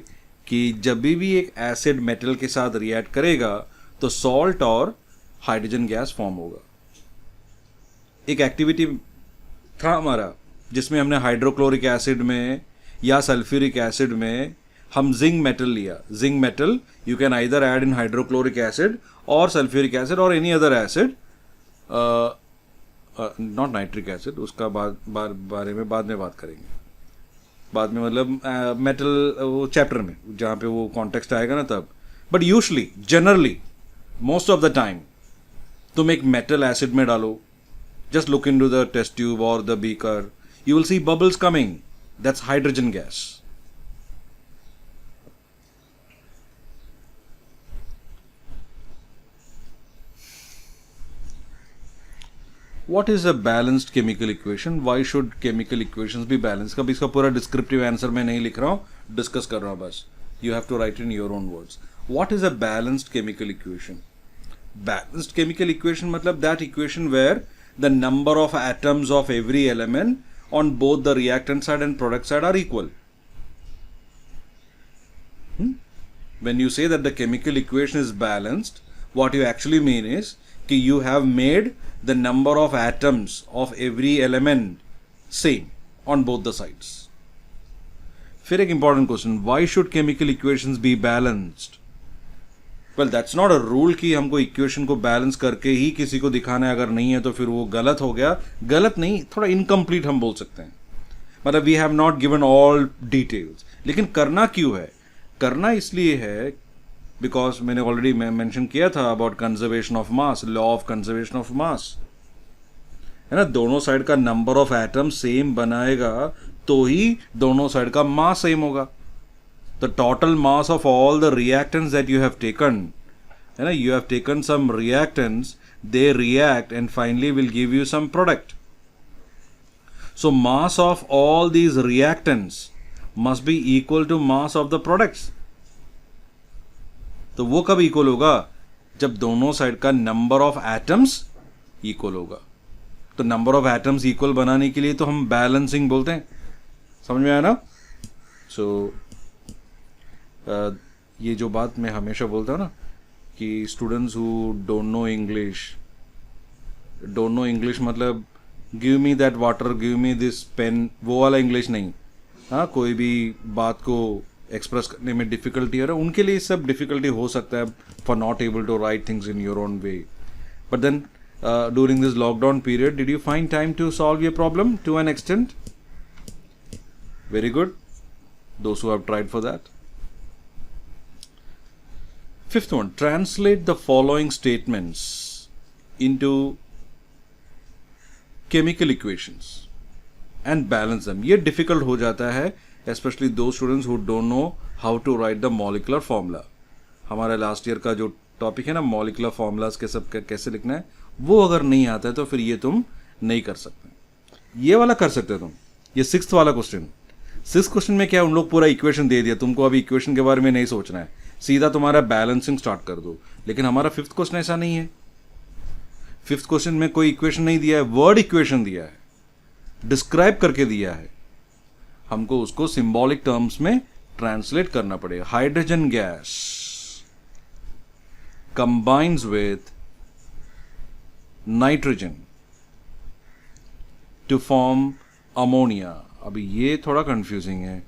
कि जब भी एक एसिड मेटल के साथ रिएक्ट करेगा तो सॉल्ट और हाइड्रोजन गैस फॉर्म होगा। एक एक्टिविटी था हमारा जिसमें हमने हाइड्रोक्लोरिक एसिड में या सल्फ्यूरिक एसिड में हम जिंक मेटल लिया। Zinc metal you can either add in hydrochloric acid और सल्फ्यूरिक एसिड और any other acid, not nitric acid, उसका बारे में बाद में बात करेंगे, बाद में मतलब मेटल वो चैप्टर में जहाँ पे वो कॉन्टेक्स्ट आएगा ना तब। But usually generally most of the time तुम एक मेटल एसिड में डालो, just look into the test tube or the beaker, you will see bubbles coming, that's hydrogen gas. What is a balanced chemical equation? Why should chemical equations be balanced? कभी इसका पूरा descriptive answer मैं नहीं लिख रहा हूँ, discuss कर रहा हूँ बस. You have to write in your own words. What is a balanced chemical equation? Balanced chemical equation मतलब that equation where the number of atoms of every element on both the reactant side and product side are equal. When you say that the chemical equation is balanced, what you actually mean is कि you have made the number of atoms of every element same on both the sides. फिर एक important question, why should chemical equations be balanced? Well, that's not a rule कि हमको equation को balance करके ही किसी को दिखाना है, अगर नहीं है तो फिर वो गलत हो गया। गलत नहीं, थोड़ा इनकम्प्लीट हम बोल सकते हैं, मतलब we have not given all details. लेकिन करना क्यों है? करना इसलिए है बिकॉज मैंने ऑलरेडी मेंशन किया था about conservation of mass, law of conservation of mass, है ना। दोनों साइड का नंबर ऑफ एटम सेम बनाएगा तो ही दोनों साइड का मास सेम होगा। The total mass of all the reactants that you have taken, you have taken some reactants, they react and finally will give you some product. So mass of all these reactants must be equal to mass of the products. तो वो कब equal होगा? जब दोनों side का number of atoms equal होगा। तो number of atoms equal बनाने के लिए तो हम बैलेंसिंग बोलते हैं, समझ में आया ना। सो ये जो बात मैं हमेशा बोलता हूँ ना कि students who don't know English मतलब give me that water, give me this pen, वो वाला इंग्लिश नहीं। हाँ, कोई भी बात को एक्सप्रेस करने में डिफिकल्टी हो रहा है, उनके लिए सब डिफिकल्टी हो सकता है for not able to write things in your own way. But then during this lockdown period did you find time to solve your problem to an extent? Very good, those who have tried for that. Fifth one, translate the following statements into chemical equations and balance them. ये difficult हो जाता है especially those students who don't know how to write the molecular formula. हमारा last year का जो topic है ना molecular formulas के सब कैसे लिखना है, वो अगर नहीं आता है तो फिर ये तुम नहीं कर सकते। ये वाला कर सकते तुम, ये सिक्स्थ वाला क्वेश्चन। सिक्स्थ क्वेश्चन में क्या उन लोग पूरा इक्वेशन दे दिया तुमको, अभी इक्वेशन के बारे में नहीं सोचना है, सीधा तुम्हारा बैलेंसिंग स्टार्ट कर दो। लेकिन हमारा फिफ्थ क्वेश्चन ऐसा नहीं है। फिफ्थ क्वेश्चन में कोई इक्वेशन नहीं दिया है, वर्ड इक्वेशन दिया है, डिस्क्राइब करके दिया है, हमको उसको सिंबॉलिक टर्म्स में ट्रांसलेट करना पड़ेगा। Hydrogen gas combines with nitrogen to form ammonia. अभी ये थोड़ा कंफ्यूजिंग है,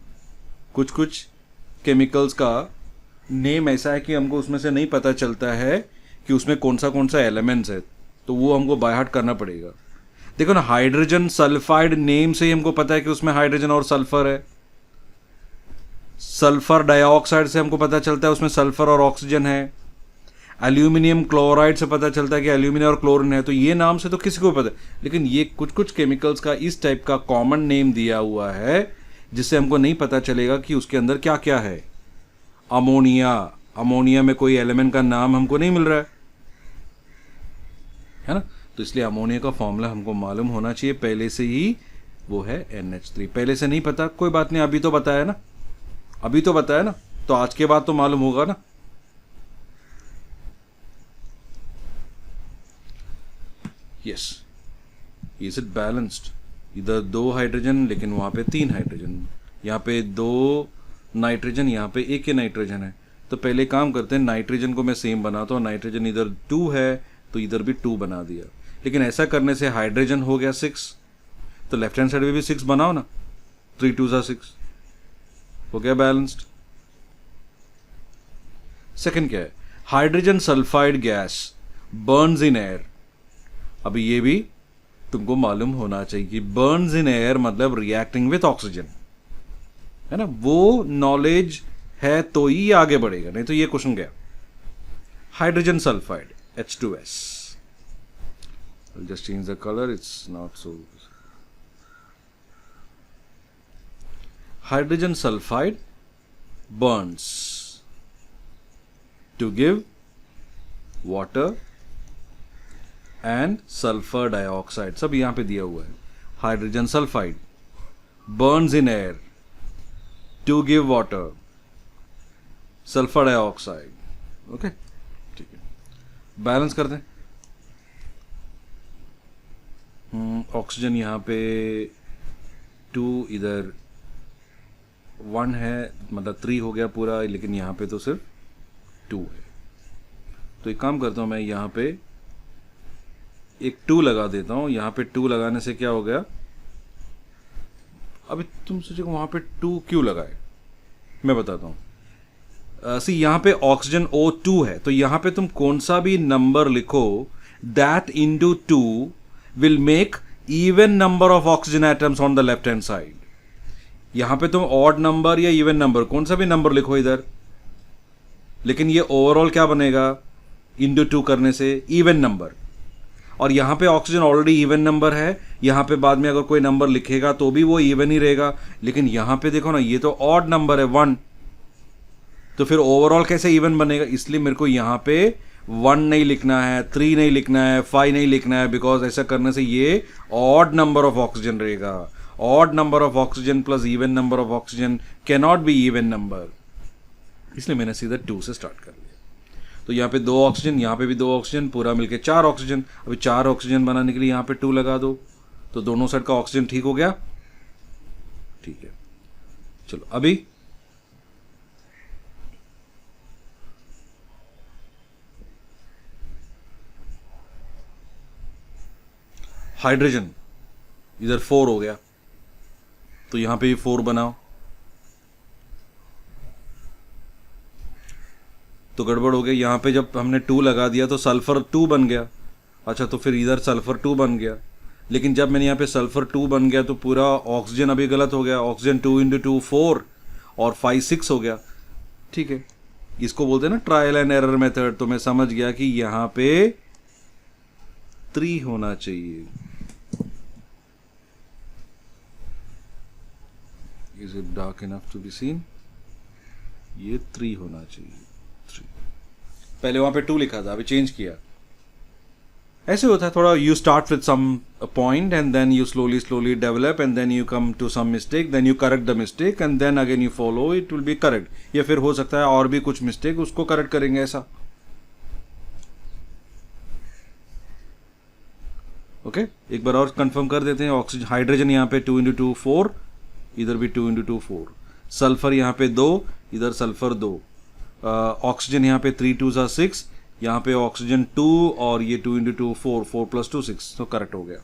कुछ कुछ केमिकल्स का नेम ऐसा है कि हमको उसमें से नहीं पता चलता है कि उसमें कौन सा एलिमेंट्स है, तो वो हमको बाय हार्ट करना पड़ेगा। देखो ना, हाइड्रोजन सल्फाइड नेम से ही हमको पता है कि उसमें हाइड्रोजन और सल्फर है। सल्फर डाइऑक्साइड से हमको पता चलता है उसमें सल्फर और ऑक्सीजन है। एल्यूमिनियम क्लोराइड से पता चलता है कि एल्यूमिनियम और क्लोरीन है, तो ये नाम से तो किसी को पता है, लेकिन ये कुछ कुछ केमिकल्स का इस टाइप का कॉमन नेम दिया हुआ है जिससे हमको नहीं पता चलेगा कि उसके अंदर क्या क्या है। अमोनिया, अमोनिया में कोई एलिमेंट का नाम हमको नहीं मिल रहा है ना, तो इसलिए अमोनिया का फॉर्मूला हमको मालूम होना चाहिए पहले से ही, वो है NH3। पहले से नहीं पता कोई बात नहीं, अभी तो बताया ना, अभी तो बताया ना, तो आज के बाद तो मालूम होगा ना। Yes, is it balanced? इधर 2 हाइड्रोजन लेकिन वहां पे 3 हाइड्रोजन, यहाँ पे 2 नाइट्रोजन, यहाँ पे 1 ही नाइट्रोजन है। तो पहले काम करते हैं, नाइट्रोजन को मैं सेम बनाता हूँ, नाइट्रोजन इधर 2 है तो इधर भी 2 बना दिया, लेकिन ऐसा करने से हाइड्रोजन हो गया 6, तो लेफ्ट हैंड साइड में भी 6 बनाओ ना, 3 2 6 हो गया बैलेंस्ड। सेकंड क्या है, hydrogen sulphide gas Burns in air. अभी ये भी तुमको मालूम होना चाहिए कि बर्न्स इन एयर मतलब रिएक्टिंग विथ ऑक्सीजन, है ना, वो नॉलेज है तो ही आगे बढ़ेगा, नहीं तो ये क्वेश्चन गया। Hydrogen sulphide H2S, I'll just change the color, it's not so. Hydrogen sulfide burns to give water and sulfur dioxide, सब यहां पे दिया हुआ है। Hydrogen sulphide burns in air to give water, sulfur dioxide, okay ठीक है, balance कर दें। ऑक्सीजन यहाँ पे 2, इधर 1 है, मतलब 3 हो गया पूरा, लेकिन यहाँ पे तो सिर्फ 2 है। तो एक काम करता हूँ मैं, यहाँ पे एक 2 लगा देता हूँ, यहाँ पे 2 लगाने से क्या हो गया, अभी तुम सोचोगे वहाँ पे 2 क्यों लगाए, मैं बताता हूँ। सी यहाँ पे ऑक्सीजन O2 है, तो यहाँ पे तुम कौन सा भी नंबर लिखो, that into 2 will make even number of oxygen atoms on the left hand side. यहां पे तुम ऑड नंबर या इवन नंबर कौन सा भी नंबर लिखो इधर, लेकिन ये ओवरऑल क्या बनेगा, इंटू 2 करने से इवन नंबर। और यहां पे ऑक्सीजन ऑलरेडी इवन नंबर है, यहां पे बाद में अगर कोई नंबर लिखेगा तो भी वो इवन ही रहेगा, लेकिन यहां पे देखो ना, ये तो ऑड नंबर है 1, तो फिर ओवरऑल कैसे इवन बनेगा। इसलिए मेरे को यहां पे 1 नहीं लिखना है, 3 नहीं लिखना है, 5 नहीं लिखना है, बिकॉज ऐसा करने से ये ऑड नंबर ऑफ ऑक्सीजन रहेगा। Odd number of oxygen plus even number of oxygen can not be even number, इसलिए मैंने सीधा 2 से स्टार्ट कर लिया। तो यहाँ पे 2 ऑक्सीजन, यहाँ पे भी 2 ऑक्सीजन, पूरा मिलके 4 ऑक्सीजन। अभी 4 ऑक्सीजन बनाने के लिए यहाँ पे 2 लगा दो, तो दोनों साइड का ऑक्सीजन ठीक हो गया, ठीक है। चलो अभी हाइड्रोजन इधर 4 हो गया, तो यहां पे भी 4 बनाओ, तो गड़बड़ हो गई। यहां पे जब हमने 2 लगा दिया तो सल्फर 2 बन गया, अच्छा तो फिर इधर सल्फर 2 बन गया, लेकिन जब मैंने यहां पे सल्फर 2 बन गया तो पूरा ऑक्सीजन अभी गलत हो गया। ऑक्सीजन 2 इंटू 2 4 और 5 6 हो गया, ठीक है। इसको बोलते हैं ना ट्रायल एंड एरर मेथड। तो मैं समझ गया कि यहां पे 3 होना चाहिए। Is it dark enough to be seen? ये 3 होना चाहिए, 3। पहले वहां पे 2 लिखा था, अभी चेंज किया। ऐसे होता है थोड़ा, you start with some point and then you slowly develop and then you come to some mistake, then you correct the mistake and then again you follow, it will be correct. या फिर हो सकता है और भी कुछ mistake, उसको correct करेंगे, ऐसा। ओके एक बार और कंफर्म कर देते हैं। ऑक्सीजन हाइड्रोजन यहाँ पे 2 इंटू 2 4, इधर भी 2 इंटू 2 4। सल्फर यहाँ पे 2, इधर सल्फर 2। ऑक्सीजन यहाँ पे 3 2 6, यहाँ पे ऑक्सीजन 2 और ये 2 इंटू 2 4, 4 प्लस 2 6, तो करेक्ट हो गया।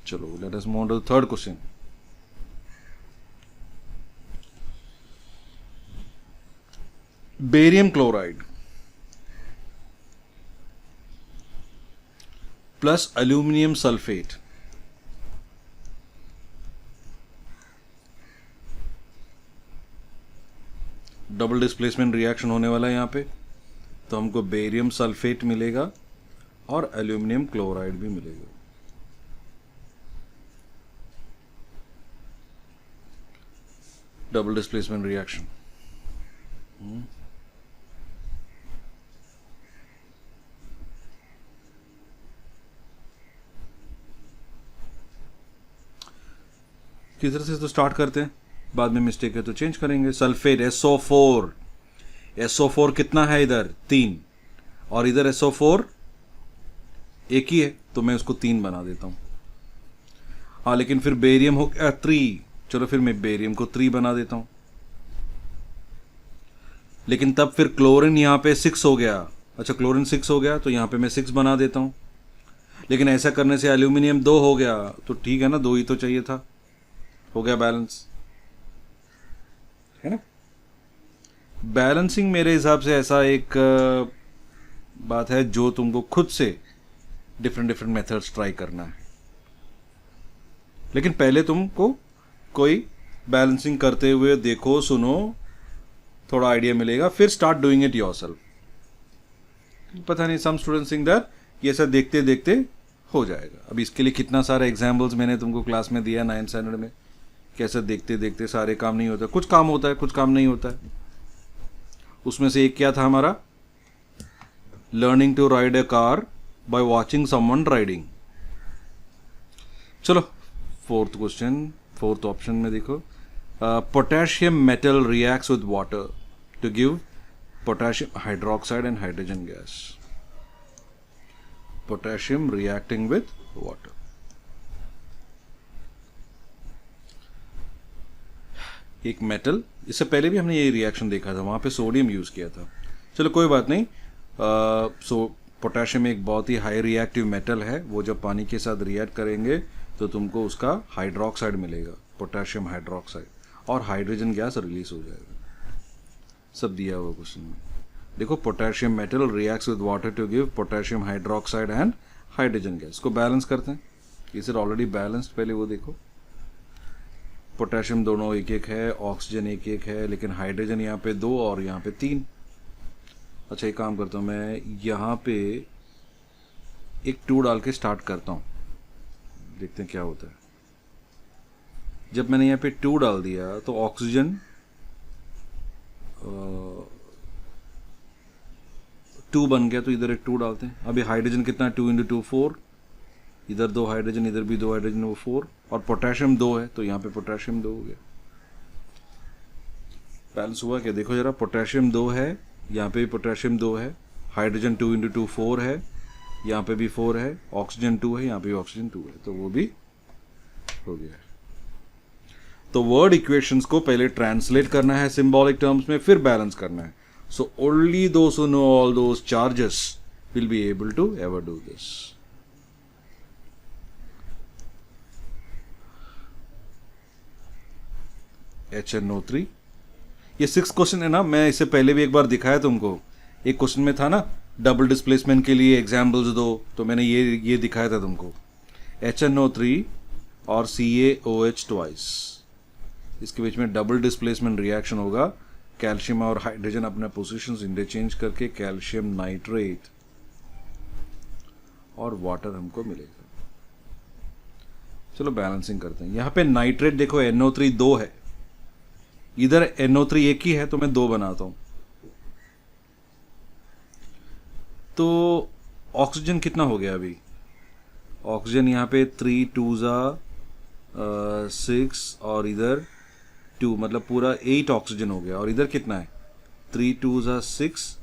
चलो let us move to the third question. Barium chloride plus aluminium sulphate, double displacement reaction होने वाला है यहाँ पे। तो हमको बेरियम सल्फेट मिलेगा और एल्यूमिनियम क्लोराइड भी मिलेगा। Double displacement reaction. किस तरह से तो स्टार्ट करते हैं, बाद में मिस्टेक है तो चेंज करेंगे। सल्फेट SO4, SO4 कितना है इधर 3, और इधर SO4 एक ही है तो मैं उसको 3 बना देता हूं। हाँ लेकिन फिर बेरियम हो गया 3, चलो फिर मैं बेरियम को 3 बना देता हूं। लेकिन तब फिर क्लोरीन यहां पे 6 हो गया। अच्छा क्लोरीन 6 हो गया तो यहां पे मैं 6 बना देता हूं। लेकिन ऐसा करने से एल्यूमिनियम 2 हो गया तो ठीक है ना, 2 ही तो चाहिए था, हो गया बैलेंस, है ना। बैलेंसिंग मेरे हिसाब से ऐसा एक बात है जो तुमको खुद से डिफरेंट डिफरेंट मेथड्स ट्राई करना है। लेकिन पहले तुमको कोई बैलेंसिंग करते हुए देखो, सुनो, थोड़ा आइडिया मिलेगा, फिर स्टार्ट डूइंग इट योरसेल्फ। पता नहीं, सम स्टूडेंट्स थिंक दैट ये ऐसा देखते देखते हो जाएगा। अब इसके लिए कितना सारा एग्जाम्पल्स मैंने तुमको क्लास में दिया 9th स्टैंडर्ड में, कैसे देखते देखते सारे काम नहीं होता, कुछ काम होता है कुछ काम नहीं होता है। उसमें से एक क्या था हमारा, learning to ride a car by watching someone riding. चलो फोर्थ क्वेश्चन, फोर्थ ऑप्शन में देखो, potassium metal reacts with water to give potassium hydroxide and hydrogen gas. Potassium reacting with water. एक मेटल, इससे पहले भी हमने ये रिएक्शन देखा था, वहां पे सोडियम यूज किया था। चलो कोई बात नहीं। पोटेशियम एक बहुत ही हाई रिएक्टिव मेटल है, वो जब पानी के साथ रिएक्ट करेंगे तो तुमको उसका हाइड्रोक्साइड मिलेगा, पोटेशियम हाइड्रोक्साइड, और हाइड्रोजन गैस रिलीज हो जाएगा। सब दिया हुआ क्वेश्चन में देखो, potassium metal reacts with water to give potassium hydroxide and hydrogen gas. को बैलेंस करते हैं, इज इट ऑलरेडी बैलेंस्ड, पहले वो देखो। पोटेशियम दोनों एक एक है, ऑक्सीजन एक एक है, लेकिन हाइड्रोजन यहाँ पे 2 और यहाँ पे 3। अच्छा एक काम करता हूँ, मैं यहाँ पे एक 2 डाल के स्टार्ट करता हूँ, देखते हैं क्या होता है। जब मैंने यहाँ पे 2 डाल दिया तो ऑक्सीजन 2 बन गया, तो इधर एक 2 डालते हैं। अभी हाइड्रोजन कितना है, 2 × 2 4, इधर 2 हाइड्रोजन, इधर भी 2 हाइड्रोजन, वो 4, और पोटेशियम 2 है तो यहाँ पे पोटेशियम 2 हो गया। बैलेंस हुआ क्या देखो जरा, पोटेशियम 2 है, यहाँ पे भी पोटेशियम 2 है, हाइड्रोजन 2 × 2 4 है, यहाँ पे भी 4 है, ऑक्सीजन 2 है, यहाँ पे भी ऑक्सीजन 2 है, तो वो भी हो गया। तो वर्ड इक्वेशंस को पहले ट्रांसलेट करना है सिंबॉलिक टर्म्स में, फिर बैलेंस करना है। So only those who know all those charges will be able to ever do this. HNO3, ये 6 क्वेश्चन है ना, मैं इससे पहले भी एक बार दिखाया तुमको। एक क्वेश्चन में था ना, डबल डिस्प्लेसमेंट के लिए एग्जाम्पल्स दो, तो मैंने ये दिखाया था तुमको। HNO3 और CaOH ट्वाइस, इसके बीच में डबल डिस्प्लेसमेंट रिएक्शन होगा। कैल्शियम और हाइड्रोजन अपने पोजीशंस इंटरचेंज करके कैल्शियम नाइट्रेट और वाटर हमको मिलेगा। चलो बैलेंसिंग करते हैं। यहां पे नाइट्रेट देखो, NO3 2 है, इधर NO3 एक ही है तो मैं 2 बनाता हूं। तो ऑक्सीजन कितना हो गया अभी, ऑक्सीजन यहाँ पे 3 2 6 और इधर 2, मतलब पूरा 8 ऑक्सीजन हो गया। और इधर कितना है, 3 2 6,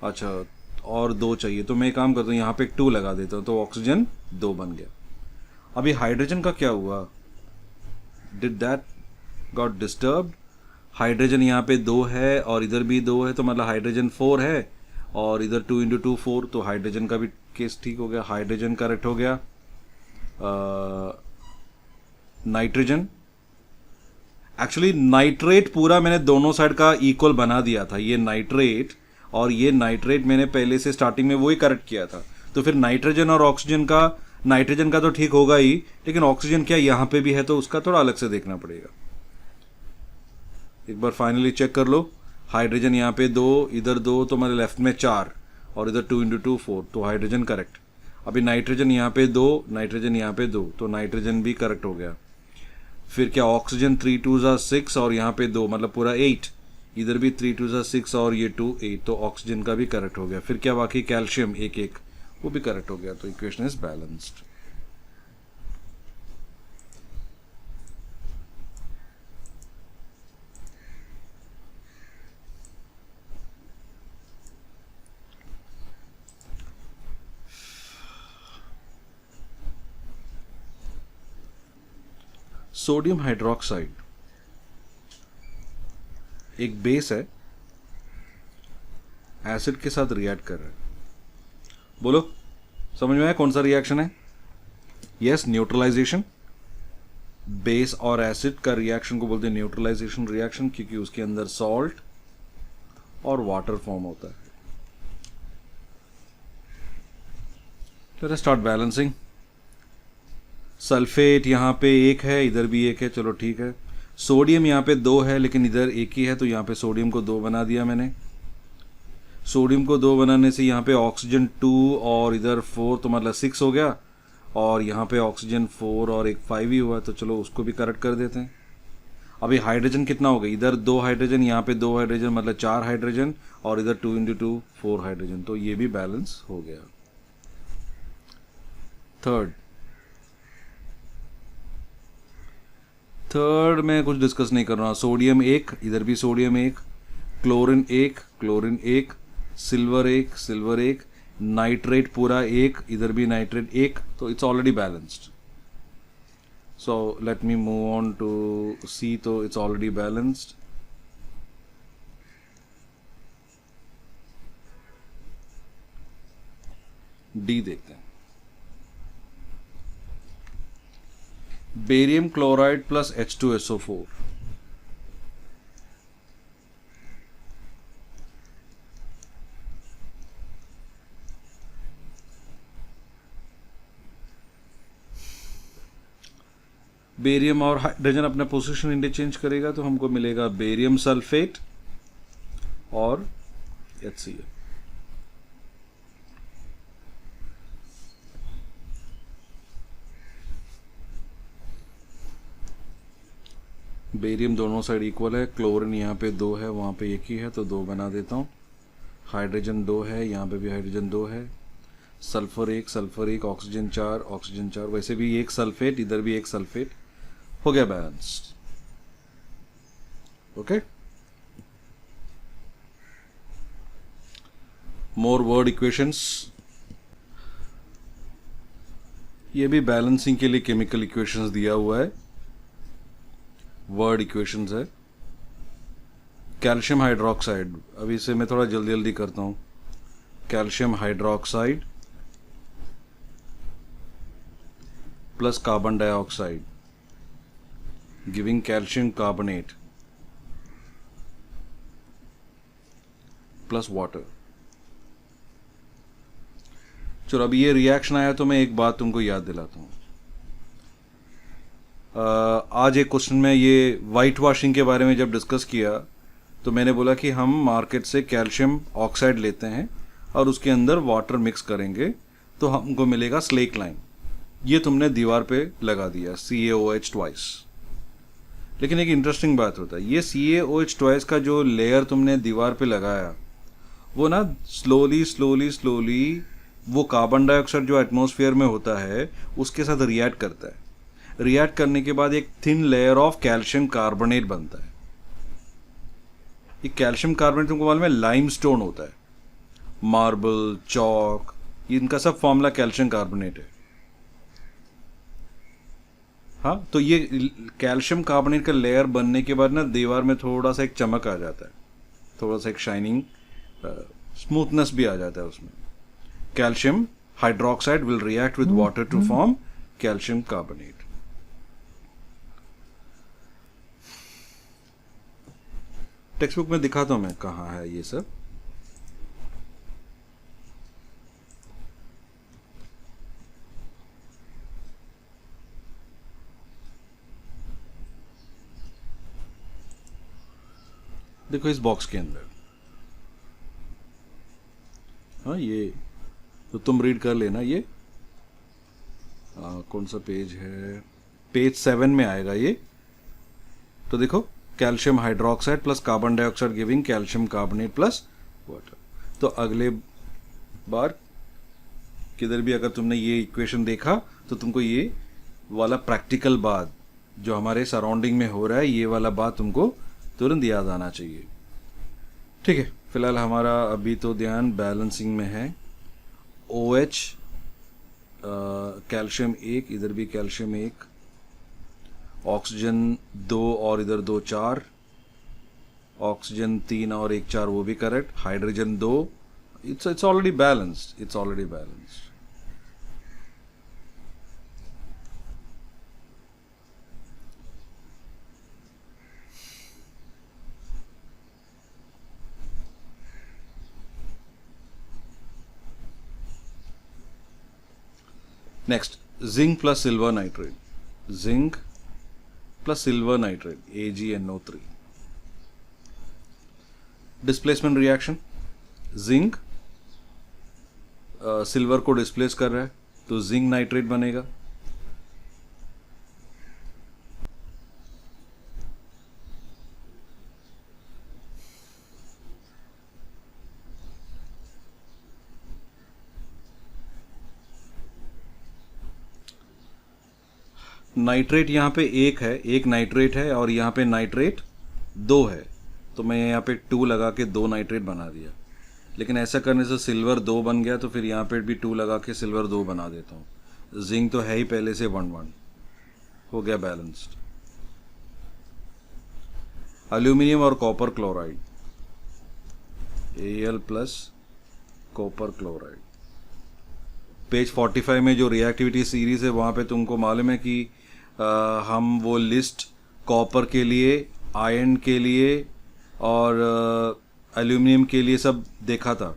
अच्छा और 2 चाहिए, तो मैं काम करता हूँ यहाँ पे 2 लगा देता हूँ, तो ऑक्सीजन 2 बन गया। अभी हाइड्रोजन का क्या हुआ, did that got disturbed. Hydrogen यहाँ पे 2 है और इधर भी 2 है, तो मतलब हाइड्रोजन 4 है, और इधर 2 × 2 4, तो हाइड्रोजन का भी केस ठीक हो गया। हाइड्रोजन करेक्ट हो गया। नाइट्रोजन, एक्चुअली नाइट्रेट पूरा मैंने दोनों साइड का इक्वल बना दिया था, ये नाइट्रेट और ये नाइट्रेट मैंने पहले से स्टार्टिंग में वही करेक्ट किया था। तो फिर नाइट्रोजन और ऑक्सीजन का, नाइट्रोजन का तो ठीक होगा ही, लेकिन ऑक्सीजन क्या यहाँ पे भी है, तो उसका थोड़ा अलग से देखना पड़ेगा। एक बार फाइनली चेक कर लो। हाइड्रोजन यहाँ पे 2, इधर 2, तो मतलब लेफ्ट में 4 और इधर 2 इंटू 2 4, तो हाइड्रोजन करेक्ट। अभी नाइट्रोजन यहाँ पे 2, नाइट्रोजन यहाँ पे 2, तो नाइट्रोजन भी करेक्ट हो गया। फिर क्या, ऑक्सीजन 3 2 6 और यहाँ पे 2, मतलब पूरा 8, इधर भी 3 2 6 और ये 2 8, तो ऑक्सीजन का भी करेक्ट हो गया। फिर क्या बाकी, कैल्शियम 1 1, वो भी करेक्ट हो गया, तो equation is balanced. Sodium hydroxide एक बेस है, एसिड के साथ रिएक्ट कर रहा है। बोलो समझ में आया कौन सा रिएक्शन है? Yes, neutralisation. बेस और एसिड का रिएक्शन को बोलते हैं न्यूट्रलाइजेशन रिएक्शन, क्योंकि उसके अंदर सॉल्ट और वाटर फॉर्म होता है। Let us start balancing. Sulphate यहाँ पे 1 है, इधर भी 1 है, चलो ठीक है। सोडियम यहाँ पे 2 है, लेकिन इधर 1 ही है, तो यहाँ पे सोडियम को 2 बना दिया मैंने। सोडियम को 2 बनाने से यहाँ पे ऑक्सीजन 2 और इधर 4, तो मतलब 6 हो गया, और यहाँ पे ऑक्सीजन 4 और एक 5 ही हुआ, तो चलो उसको भी करेक्ट कर देते हैं। अभी हाइड्रोजन कितना हो गया, इधर 2 हाइड्रोजन, यहाँ पे 2 हाइड्रोजन, मतलब 4 हाइड्रोजन, और इधर 2 इंटू 2 4 हाइड्रोजन, तो ये भी बैलेंस हो गया। थर्ड में कुछ डिस्कस नहीं कर रहा। सोडियम 1, इधर भी sodium 1, chlorine 1, chlorine 1, silver 1, silver 1, nitrate पूरा 1, इधर भी नाइट्रेट 1, तो it's already balanced. So let me move on to C, तो इट्स ऑलरेडी बैलेंस्ड। डी देखते हैं। Barium chloride plus H2SO4, barium और हाइड्रोजन अपना पोजीशन इंटरचेंज करेगा, तो हमको मिलेगा बेरियम सल्फेट और HCl। बेरियम दोनों साइड इक्वल है, क्लोरीन यहाँ पे 2 है, वहाँ पे 1 ही है, तो 2 बना देता हूँ। हाइड्रोजन 2 है, यहाँ पे भी हाइड्रोजन 2 है। सल्फर 1, सल्फर 1, ऑक्सीजन 4, ऑक्सीजन 4, वैसे भी 1 सल्फेट, इधर भी 1 सल्फेट, हो गया बैलेंस्ड। ओके, मोर वर्ड इक्वेशंस। ये भी बैलेंसिंग के लिए केमिकल इक्वेशंस दिया हुआ है, वर्ड इक्वेशंस है। कैल्शियम हाइड्रोक्साइड, अभी इसे मैं थोड़ा जल्दी जल्दी करता हूँ। Calcium hydroxide plus carbon dioxide giving calcium carbonate plus water. चलो अभी ये रिएक्शन आया, तो मैं एक बात तुमको याद दिलाता हूँ। आज एक क्वेश्चन में ये वाइट वॉशिंग के बारे में जब डिस्कस किया, तो मैंने बोला कि हम मार्केट से कैल्शियम ऑक्साइड लेते हैं और उसके अंदर वाटर मिक्स करेंगे, तो हमको मिलेगा स्लेक लाइन। ये तुमने दीवार पे लगा दिया CaOH ट्वाइस। लेकिन एक इंटरेस्टिंग बात होता है, ये CaOH ट्वाइस का जो लेयर तुमने दीवार पे लगाया, वो ना स्लोली स्लोली स्लोली वो कार्बन डाइऑक्साइड जो एटमॉस्फेयर में होता है उसके साथ रिएक्ट करता है। रिएक्ट करने के बाद एक thin layer of calcium carbonate बनता है। ये कैल्शियम कार्बोनेट तुमको मालूम है लाइमस्टोन होता है, मार्बल, चौक, इनका सब फॉर्मूला कैल्शियम कार्बोनेट है। हाँ, तो ये कैल्शियम कार्बोनेट का लेयर बनने के बाद ना दीवार में थोड़ा सा एक चमक आ जाता है, थोड़ा सा एक शाइनिंग, स्मूथनेस भी आ जाता है उसमें। Calcium hydroxide will react with water to form calcium carbonate. Text book में दिखाता हूं मैं कहाँ है ये सब। देखो इस बॉक्स के अंदर, हाँ ये तो तुम रीड कर लेना। ये कौन सा पेज है, पेज 7 में आएगा ये। तो देखो calcium hydroxide plus carbon dioxide giving calcium carbonate plus water. तो अगले बार किधर भी अगर तुमने ये इक्वेशन देखा तो तुमको ये वाला प्रैक्टिकल बात जो हमारे सराउंडिंग में हो रहा है, ये वाला बात तुमको तुरंत याद आना चाहिए। ठीक है, फिलहाल हमारा अभी तो ध्यान बैलेंसिंग में है। OH कैल्शियम 1, इधर भी कैल्शियम 1, ऑक्सीजन 2 और इधर 2 4, ऑक्सीजन 3 और 1 4, वो भी correct. Hydrogen 2, it's already balanced, it's already balanced. Next, zinc plus silver nitrate, zinc plus silver nitrate AgNO3। Displacement reaction, zinc silver को डिस्प्लेस कर रहा है तो जिंक नाइट्रेट बनेगा। नाइट्रेट यहाँ पे एक है, एक नाइट्रेट है, और यहाँ पे नाइट्रेट 2 है, तो मैं यहाँ पे 2 लगा के 2 नाइट्रेट बना दिया। लेकिन ऐसा करने से सिल्वर 2 बन गया, तो फिर यहाँ पे भी 2 लगा के सिल्वर 2 बना देता हूँ। जिंक तो है ही पहले से 1 1, हो गया बैलेंस्ड। एल्यूमिनियम और copper chloride, Al plus copper chloride. Page 45 में जो रिएक्टिविटी सीरीज है वहाँ पे तुमको मालूम है कि हम वो लिस्ट कॉपर के लिए, आयरन के लिए और एल्यूमिनियम के लिए सब देखा था।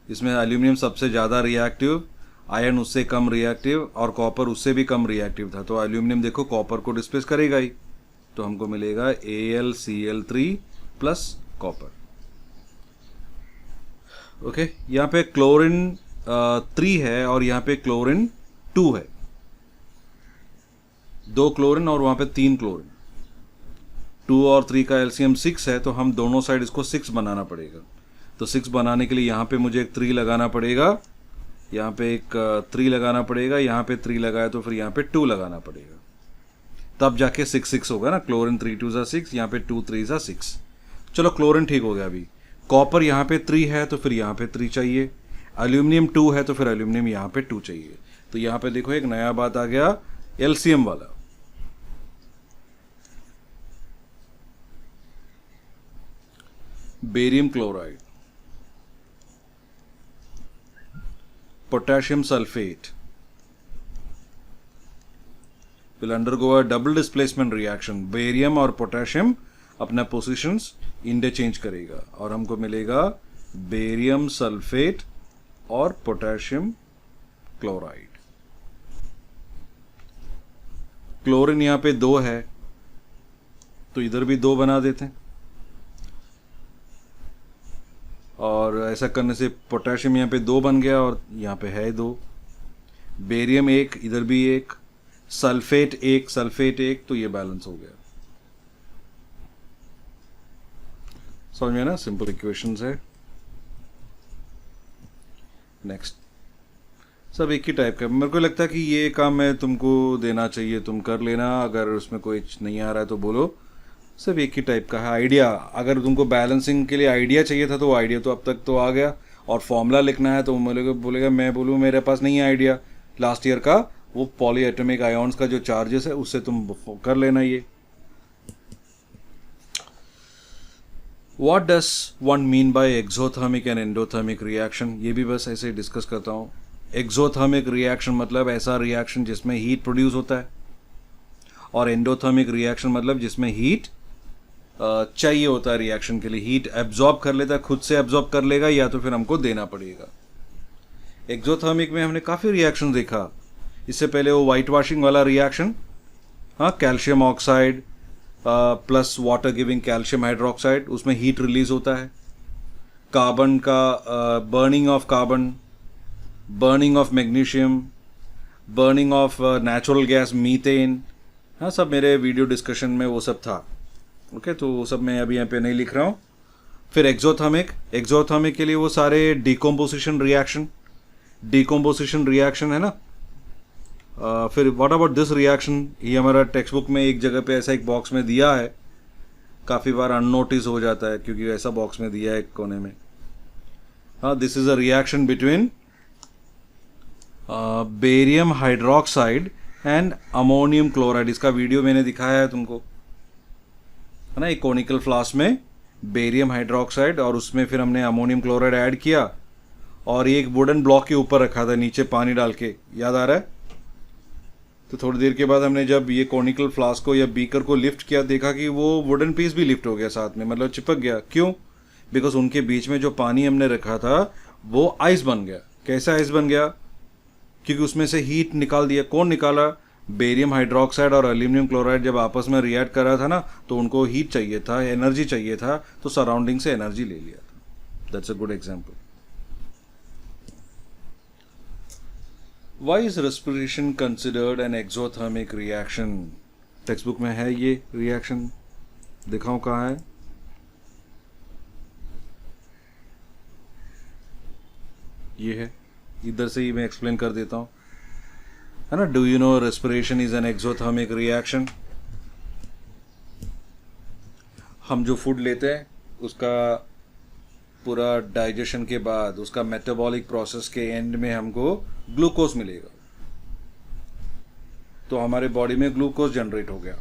इसमें एल्यूमिनियम सबसे ज़्यादा रिएक्टिव, आयरन उससे कम रिएक्टिव और कॉपर उससे भी कम रिएक्टिव था। तो एल्यूमिनियम देखो कॉपर को डिस्प्लेस करेगा ही, तो हमको मिलेगा AlCl3 प्लस कॉपर। ओके, यहाँ पे क्लोरीन 3 है और यहाँ पे क्लोरीन 2 है, 2 क्लोरीन और वहाँ पे 3 क्लोरीन। 2 और 3 का एलसीएम 6 है, तो हम दोनों साइड इसको 6 बनाना पड़ेगा। तो 6 बनाने के लिए यहाँ पे मुझे एक 3 लगाना पड़ेगा, यहाँ पे एक 3 लगाना पड़ेगा, यहाँ पे 3 लगाया तो फिर यहाँ पे 2 लगाना पड़ेगा, तब जाके 6 6 होगा ना। क्लोरीन 3 2 6, यहाँ पे 2 3 6। चलो क्लोरीन ठीक हो गया। अभी कॉपर यहाँ पे 3 है तो फिर यहाँ पे 3 चाहिए, एल्यूमिनियम 2 है तो फिर एल्यूमिनियम यहाँ पे 2 चाहिए। तो यहाँ पे देखो एक नया बात आ गया एलसीएम वाला। Barium chloride, potassium sulphate will undergo a double displacement reaction। Barium और पोटेशियम अपना पोजीशंस इंटरचेंज करेगा और हमको मिलेगा बेरियम सल्फेट और पोटेशियम क्लोराइड। क्लोरीन यहाँ पे 2 है तो इधर भी 2 बना देते हैं, और ऐसा करने से पोटेशियम यहाँ पे 2 बन गया और यहाँ पे है 2। बेरियम 1, इधर भी 1, सल्फेट 1, सल्फेट 1, तो ये बैलेंस हो गया। समझ में ना, सिंपल इक्वेशंस है। नेक्स्ट, सब एक ही टाइप का। मेरे को लगता है कि ये काम मैं तुमको देना चाहिए, तुम कर लेना। अगर उसमें कोई नहीं आ रहा है तो बोलो। सब एक ही टाइप का है। आइडिया, अगर तुमको बैलेंसिंग के लिए आइडिया चाहिए था तो वो आइडिया तो अब तक तो आ गया, और फॉर्मूला लिखना है तो बोलेगा मैं बोलूँ मेरे पास नहीं है आइडिया लास्ट ईयर का, वो पॉली एटॉमिक आयॉन्स का जो चार्जेस है उससे तुम कर लेना। ये what does one mean by exothermic and endothermic reaction, ये भी बस ऐसे डिस्कस करता हूँ। एक्सोथर्मिक रिएक्शन मतलब ऐसा रिएक्शन जिसमें हीट प्रोड्यूस होता है, और एंडोथर्मिक रिएक्शन मतलब जिसमें हीट चाहिए होता है रिएक्शन के लिए, हीट एब्जॉर्ब कर लेता है, खुद से एब्जॉर्ब कर लेगा या तो फिर हमको देना पड़ेगा। एक्सोथर्मिक में हमने काफ़ी रिएक्शन देखा। इससे पहले वो वाइट वॉशिंग वाला रिएक्शन, हाँ, calcium oxide plus water giving calcium hydroxide, उसमें हीट रिलीज होता है। कार्बन का burning of carbon, burning of magnesium, burning of natural gas methane, हाँ सब मेरे वीडियो डिस्कशन में वो सब था। ओके, तो वो सब मैं अभी यहाँ पे नहीं लिख रहा हूँ। फिर एक्सोथर्मिक, एक्सोथर्मिक के लिए वो सारे डिकम्पोजिशन रिएक्शन है ना। फिर व्हाट अबाउट दिस रिएक्शन, ये हमारा टेक्स्ट बुक में एक जगह पे ऐसा एक बॉक्स में दिया है, काफ़ी बार अननोटिस हो जाता है क्योंकि ऐसा बॉक्स में दिया है एक कोने में। हाँ, this is a reaction between barium hydroxide and ammonium chloride. इसका वीडियो मैंने दिखाया है तुमको, है ना। एक कोनिकल फ्लास्क में बेरियम हाइड्रोक्साइड और उसमें फिर हमने अमोनियम क्लोराइड ऐड किया और एक वुडन ब्लॉक के ऊपर रखा था नीचे पानी डाल के, याद आ रहा है। तो थोड़ी देर के बाद हमने जब ये कोनिकल फ्लास्क को या बीकर को लिफ्ट किया, देखा कि वो वुडन पीस भी लिफ्ट हो गया साथ में, मतलब चिपक गया। क्यों? बिकॉज उनके बीच में जो पानी हमने रखा था वो आइस बन गया। कैसा आइस बन गया? क्योंकि उसमें से हीट निकाल दिया। कौन निकाला? बेरियम हाइड्रोक्साइड और एल्यूमिनियम क्लोराइड जब आपस में रिएक्ट कर रहा था ना, तो उनको हीट चाहिए था, एनर्जी चाहिए था, तो सराउंडिंग से एनर्जी ले लिया था। That's a good example. Why is respiration considered an exothermic reaction? Text book में है ये रिएक्शन, दिखाऊं कहाँ है? ये है, इधर से ही मैं एक्सप्लेन कर देता हूं, है ना। Do you know respiration is an exothermic reaction? हम जो फूड लेते हैं उसका पूरा डाइजेशन के बाद उसका मेटाबॉलिक प्रोसेस के एंड में हमको ग्लूकोज मिलेगा, तो हमारे बॉडी में ग्लूकोज जनरेट हो गया।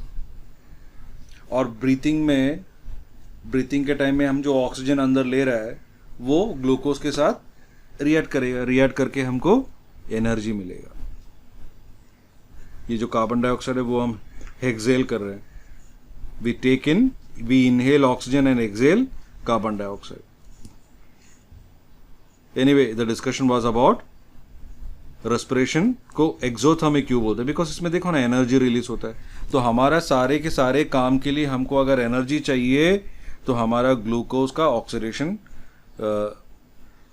और ब्रीथिंग के टाइम में हम जो ऑक्सीजन अंदर ले रहा है वो ग्लूकोज के साथ रिएक्ट करेगा, रिएक्ट करके हमको एनर्जी मिलेगा। ये जो कार्बन डाइऑक्साइड है वो हम एक्सेल कर रहे हैं, we inhale oxygen and exhale carbon dioxide. Anyway, the discussion was about respiration को एक्सोथर्मिक क्यों बोलते हैं, बिकॉज इसमें देखो ना एनर्जी रिलीज होता है। तो हमारा सारे के सारे काम के लिए हमको अगर एनर्जी चाहिए तो हमारा ग्लूकोज का ऑक्सीडेशन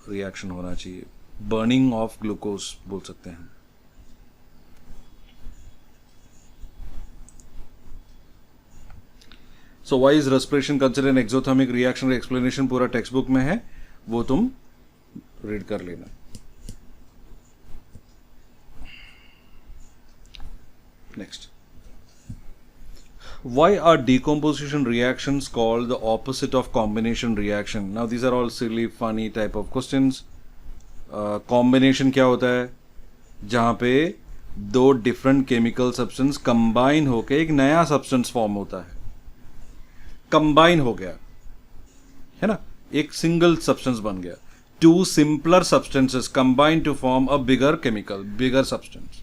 रिएक्शन होना चाहिए, बर्निंग ऑफ ग्लूकोज बोल सकते हैं। So why is respiration considered an exothermic reaction? Explanation पूरा टेक्स्ट बुक में है, वो तुम रीड कर लेना। Next. Why are decomposition reactions called the opposite of combination reaction? Now these are all silly, funny type of questions. Combination क्या होता है? जहाँ पे दो डिफरेंट केमिकल सब्सटेंस कंबाइन होके एक नया सब्सटेंस फॉर्म होता है। कंबाइन हो गया, है ना, एक सिंगल सब्सटेंस बन गया। Two simpler substances combine to form a bigger chemical, bigger substance.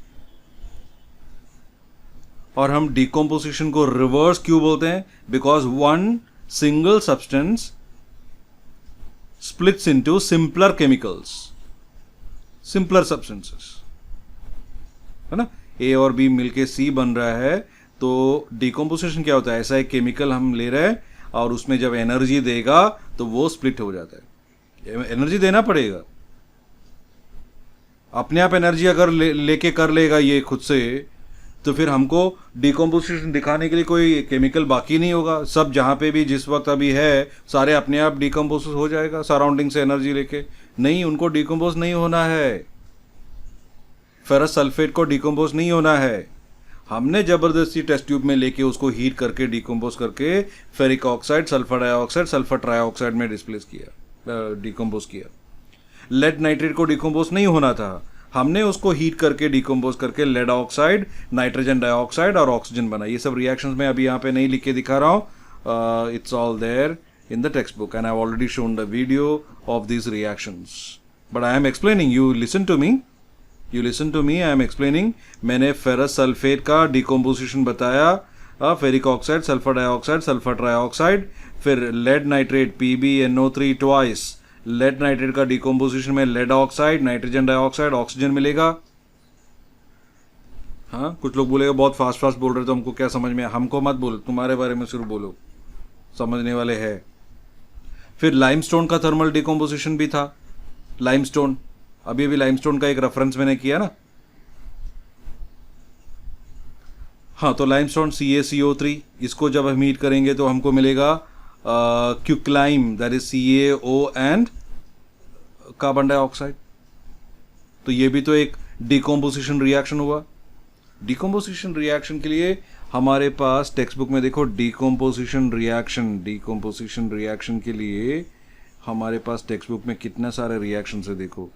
और हम डिकम्पोजिशन को रिवर्स क्यों बोलते हैं? Because one single substance splits into simpler chemicals, simpler substances, है ना। A और B मिलके C बन रहा है, तो डिकम्पोजिशन क्या होता है? ऐसा एक केमिकल हम ले रहे हैं और उसमें जब एनर्जी देगा तो वो स्प्लिट हो जाता है। एनर्जी देना पड़ेगा, अपने आप एनर्जी अगर लेके कर लेगा ये खुद से, तो फिर हमको डिकम्पोजिशन दिखाने के लिए कोई केमिकल बाकी नहीं होगा। सब जहाँ पे भी जिस वक्त अभी है सारे अपने आप डिकम्पोज हो जाएगा सराउंडिंग से एनर्जी लेके। नहीं, उनको डिकम्पोज नहीं होना है। फेरस सल्फेट को डिकम्पोज नहीं होना है। हमने जबरदस्ती टेस्ट ट्यूब में लेके उसको हीट करके डिकम्पोज करके ferric oxide, sulphur dioxide, sulphur trioxide में डिस्प्लेस किया, डिकम्पोज किया। लेड नाइट्रेट को डिकम्पोज नहीं होना था, हमने उसको हीट करके डिकम्पोज करके लेड ऑक्साइड, नाइट्रोजन डाइऑक्साइड और ऑक्सीजन बना। ये सब रिएक्शंस मैं अभी यहाँ पे नहीं लिख के दिखा रहा हूँ, it's all there in the textbook and I have already shown the video of this reactions, but I am explaining, you listen to me, I am explaining. मैंने फेरस सल्फेट का डिकम्पोजिशन बताया, ferric oxide, sulphur dioxide, sulphur trioxide, फिर lead nitrate PbNO3 twice, lead nitrate का decomposition में lead oxide, nitrogen dioxide, oxygen मिलेगा। हाँ, कुछ लोग बोलेगा बहुत फास्ट फास्ट बोल रहे तो हमको क्या समझ में, हमको मत बोलो, तुम्हारे बारे में सिर्फ बोलो, समझने वाले है। फिर लाइमस्टोन का थर्मल डिकम्पोजिशन भी था। लाइमस्टोन, अभी अभी लाइमस्टोन का एक रेफरेंस मैंने किया ना। हाँ, तो लाइमस्टोन CaCO3, इसको जब हम हीट करेंगे तो हमको मिलेगा quicklime, that is CaO and carbon dioxide. तो ये भी तो एक डिकम्पोजिशन रिएक्शन हुआ। डिकम्पोजिशन रिएक्शन के लिए हमारे पास टेक्स्ट बुक में देखो, डिकम्पोजिशन रिएक्शन के लिए हमारे पास टेक्स्ट बुक में कितने सारे रिएक्शन है देखो।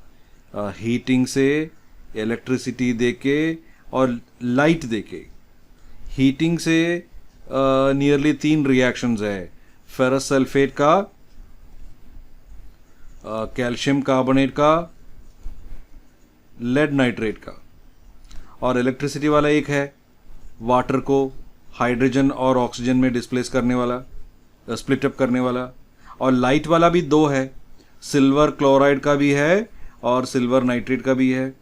हीटिंग से, इलेक्ट्रिसिटी देके और लाइट देके। हीटिंग से नियरली 3 रिएक्शंस है, फेरस सल्फेट का, कैल्शियम कार्बोनेट का, लेड नाइट्रेट का। और इलेक्ट्रिसिटी वाला एक है, वाटर को हाइड्रोजन और ऑक्सीजन में डिस्प्लेस करने वाला, स्प्लिट अप करने वाला। और लाइट वाला भी 2 है, सिल्वर क्लोराइड का भी है और सिल्वर नाइट्रेट का भी है,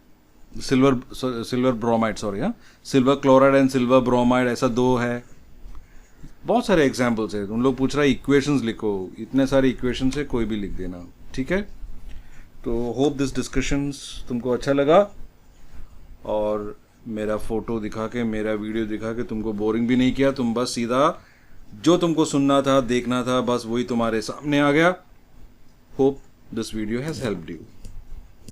सिल्वर ब्रोमाइड, सॉरी, हाँ, silver chloride and silver bromide, ऐसा 2 है। बहुत सारे एग्जाम्पल्स है। तुम लोग पूछ रहा है इक्वेशंस लिखो, इतने सारे इक्वेशंस है, कोई भी लिख देना, ठीक है। तो होप दिस डिस्कशंस तुमको अच्छा लगा और मेरा फोटो दिखा के, मेरा वीडियो दिखा के तुमको बोरिंग भी नहीं किया। तुम बस सीधा जो तुमको सुनना था, देखना था, बस वही तुम्हारे सामने आ गया। Hope this video has helped you.